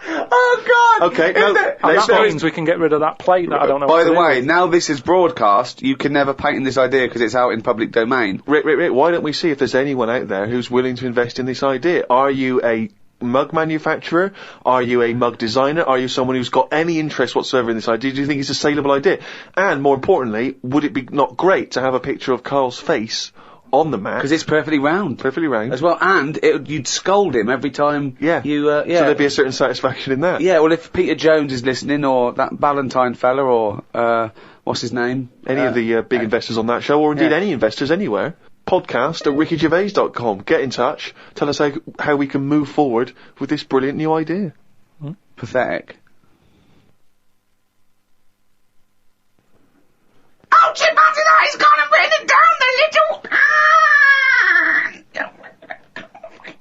Oh God! Okay, no, And let's that not- means we can get rid of that plate that I don't know By what the to do way, with. now this is broadcast, you can never patent this idea because it's out in public domain. Rick, why don't we see if there's anyone out there who's willing to invest in this idea? Are you a mug manufacturer? Are you a mug designer? Are you someone who's got any interest whatsoever in this idea? Do you think it's a saleable idea? And more importantly, would it be not great to have a picture of Karl's face on the mat? Because it's perfectly round. Perfectly round. As well, and you'd scold him every time Yeah. you, So there'd be a certain satisfaction in that. Yeah, well, if Peter Jones is listening, or that Ballantyne fella, or, what's his name? Any of the big investors on that show, or indeed Yeah. any investors anywhere, podcast@rickygervais.com. Get in touch. Tell us how we can move forward with this brilliant new idea. Pathetic. Oh, Chimpanzee's gone and written down the little...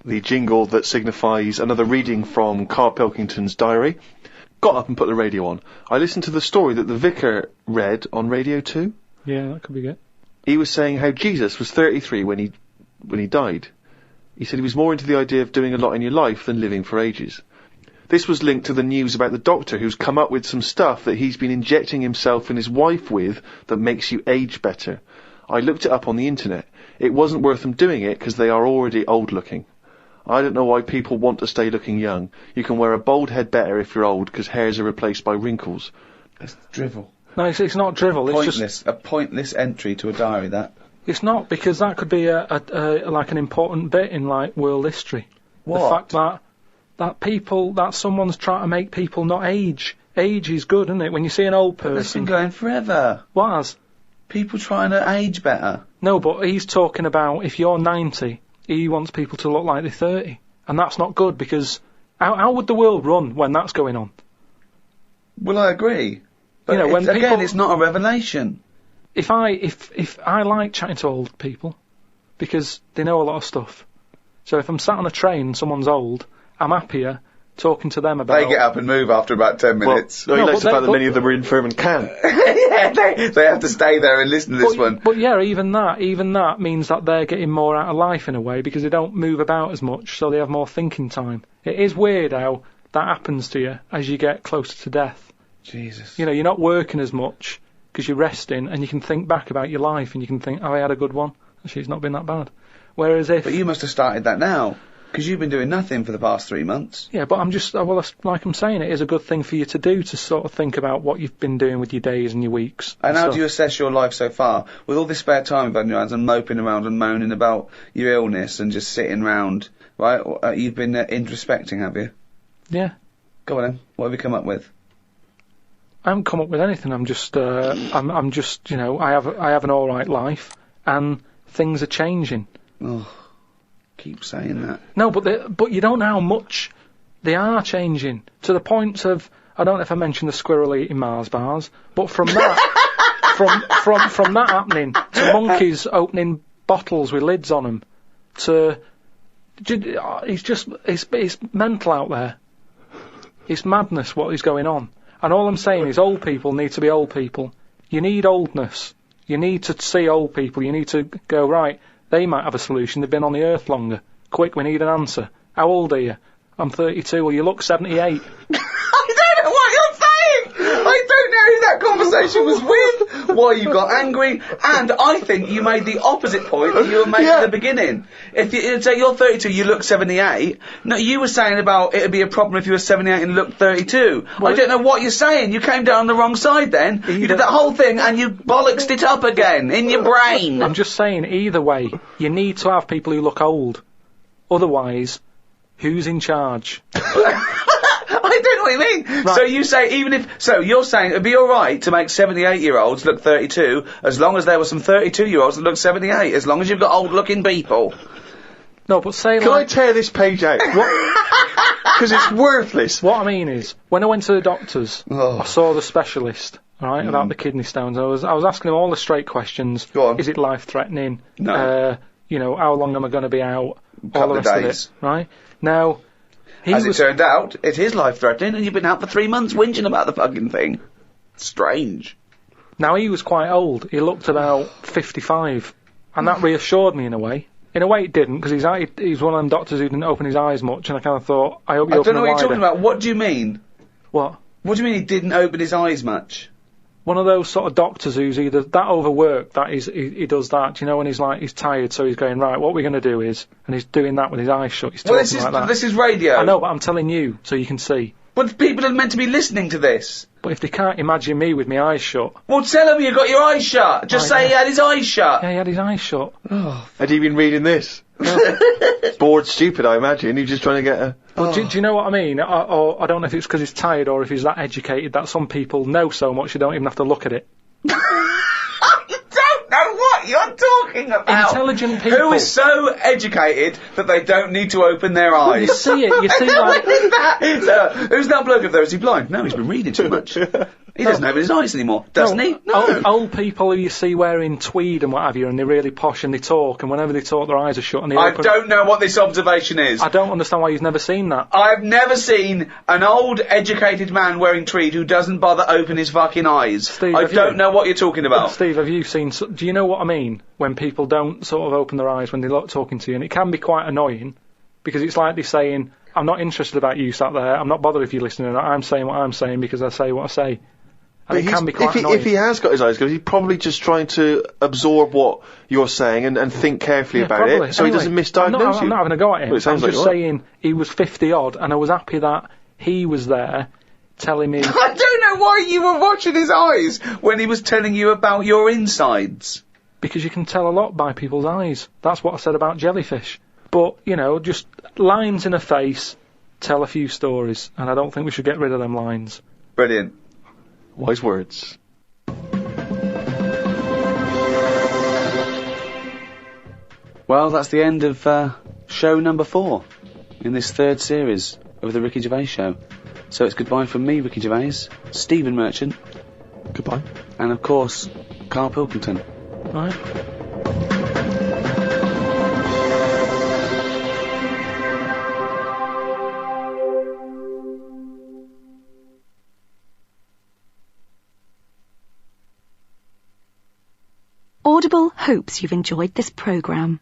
The jingle that signifies another reading from Karl Pilkington's diary. Got up and put the radio on. I listened to the story that the vicar read on Radio 2. Yeah, that could be good. He was saying how Jesus was 33 when he died. He said he was more into the idea of doing a lot in your life than living for ages. This was linked to the news about the doctor who's come up with some stuff that he's been injecting himself and his wife with that makes you age better. I looked it up on the internet. It wasn't worth them doing it because they are already old looking. I don't know why people want to stay looking young. You can wear a bald head better if you're old because hairs are replaced by wrinkles. That's drivel. No, it's not drivel. It's Pointless. A pointless entry to a diary, that. It's not, because that could be like an important bit in like world history. What? The fact that someone's trying to make people not age. Age is good, isn't it? When you see an old That's been person. going forever. What has? People trying to age better. No, but he's talking about if you're 90, he wants people to look like they're 30. And that's not good, because how would the world run when that's going on? Well, I agree. But when people, again, it's not a revelation. If I like chatting to old people, because they know a lot of stuff. So if I'm sat on a train and someone's old, I'm happier talking to them about... They get up and move after about 10 minutes. Well, he likes the fact that many of them are infirm and can't. Yeah, they have to stay there and listen to this one. But yeah, even that means that they're getting more out of life in a way, because they don't move about as much, so they have more thinking time. It is weird how that happens to you as you get closer to death. Jesus. You know, you're not working as much because you're resting, and you can think back about your life, and you can think, oh, I had a good one. Actually, it's not been that bad. Whereas if... But you must have started that now, because you've been doing nothing for the past 3 months. Yeah, but I'm just... Well, like I'm saying, it is a good thing for you to do, to sort of think about what you've been doing with your days and your weeks. And how stuff. do you assess your life so far? With all this spare time you've had on your hands and moping around and moaning about your illness and just sitting round, right? You've been introspecting, have you? Yeah. Go on then. What have you come up with? I haven't come up with anything. I'm just, I'm just, you know, I have an all right life, and things are changing. Oh, keep saying that. No, but you don't know how much they are changing, to the point of, I don't know if I mentioned the squirrel eating Mars bars, but from that, from that happening to monkeys opening bottles with lids on them, to, it's mental out there. It's madness what is going on. And all I'm saying is old people need to be old people. You need oldness. You need to see old people. You need to go, right, they might have a solution. They've been on the earth longer. Quick, we need an answer. How old are you? I'm 32. Well, you look 78. I don't know what you're saying! I don't know who that conversation was with, why you got angry, and I think you made the opposite point that you were making at the beginning. If you say you're 32, you look 78, no, you were saying about it'd be a problem if you were 78 and looked 32. Well, I don't know what you're saying. You came down the wrong side then. You did that whole thing and you bollocksed it up again in your brain. I'm just saying, either way, you need to have people who look old. Otherwise, who's in charge? I don't know what you mean. Right. So you say you're saying it'd be alright to make 78-year-olds look 32, as long as there were some 32-year-olds that look 78, as long as you've got old-looking people. No, but say Can I tear this page out? Because it's worthless. What I mean is, when I went to the doctors, I saw the specialist, right, about the kidney stones. I was asking him all the straight questions. Go on. Is it life-threatening? No. You know, how long am I going to be out? Couple all the of rest days. of it, right? Now, as it turned out, it is life-threatening, and you've been out for 3 months whinging about the fucking thing. Strange. Now, he was quite old. He looked about 55, and that reassured me in a way. In a way, it didn't, because he's one of them doctors who didn't open his eyes much, and I kind of thought, I hope you open them wider. I don't know what you're talking about. What do you mean? What? What do you mean he didn't open his eyes much? one of those sort of doctors who's either that overworked that he does that, you know, when he's tired, so he's going, right, what we're going to do is, and he's doing that with his eyes shut, he's talking like that. This is radio. I know, but I'm telling you, so you can see. But people are meant to be listening to this. But if they can't imagine me with my eyes shut. Well, tell them you got your eyes shut. Just say he had his eyes shut. Yeah, he had his eyes shut. Had you been reading this? Bored stupid, I imagine. He's just trying to get a... Well, do you know what I mean? Or I don't know if it's because he's tired or if he's that educated that some people know so much you don't even have to look at it. I don't know what you're talking about. Intelligent people. Who is so educated that they don't need to open their eyes? You see it. You see like... What is that? Who's that bloke up there? Is he blind? No, he's been reading too much. He doesn't open his eyes anymore, doesn't he? No. Old people who you see wearing tweed and what have you, and they're really posh and they talk, and whenever they talk their eyes are shut and they open... I don't know what this observation is. I don't understand why you've never seen that. I've never seen an old, educated man wearing tweed who doesn't bother open his fucking eyes. Steve, I don't know what you're talking about. Steve, have you seen... Do you know what I mean? When people don't sort of open their eyes when they're talking to you, and it can be quite annoying, because it's like they're saying, I'm not interested about you sat there, I'm not bothered if you're listening or not, I'm saying what I'm saying because I say what I say. And it can be quite annoying. If he has got his eyes closed, he's probably just trying to absorb what you're saying and think carefully about probably. it, so anyway, he doesn't misdiagnose you. I'm not having a go at him. Well, it sounds I'm like just saying he was 50 odd, and I was happy that he was there telling me... I don't know why you were watching his eyes when he was telling you about your insides. Because you can tell a lot by people's eyes. That's what I said about jellyfish. But, you know, just lines in a face tell a few stories, and I don't think we should get rid of them lines. Brilliant. Wise words. Well, that's the end of show number 4 in this 3rd series of the Ricky Gervais Show. So it's goodbye from me, Ricky Gervais, Stephen Merchant. Goodbye. And, of course, Karl Pilkington. Right. Audible hopes you've enjoyed this programme.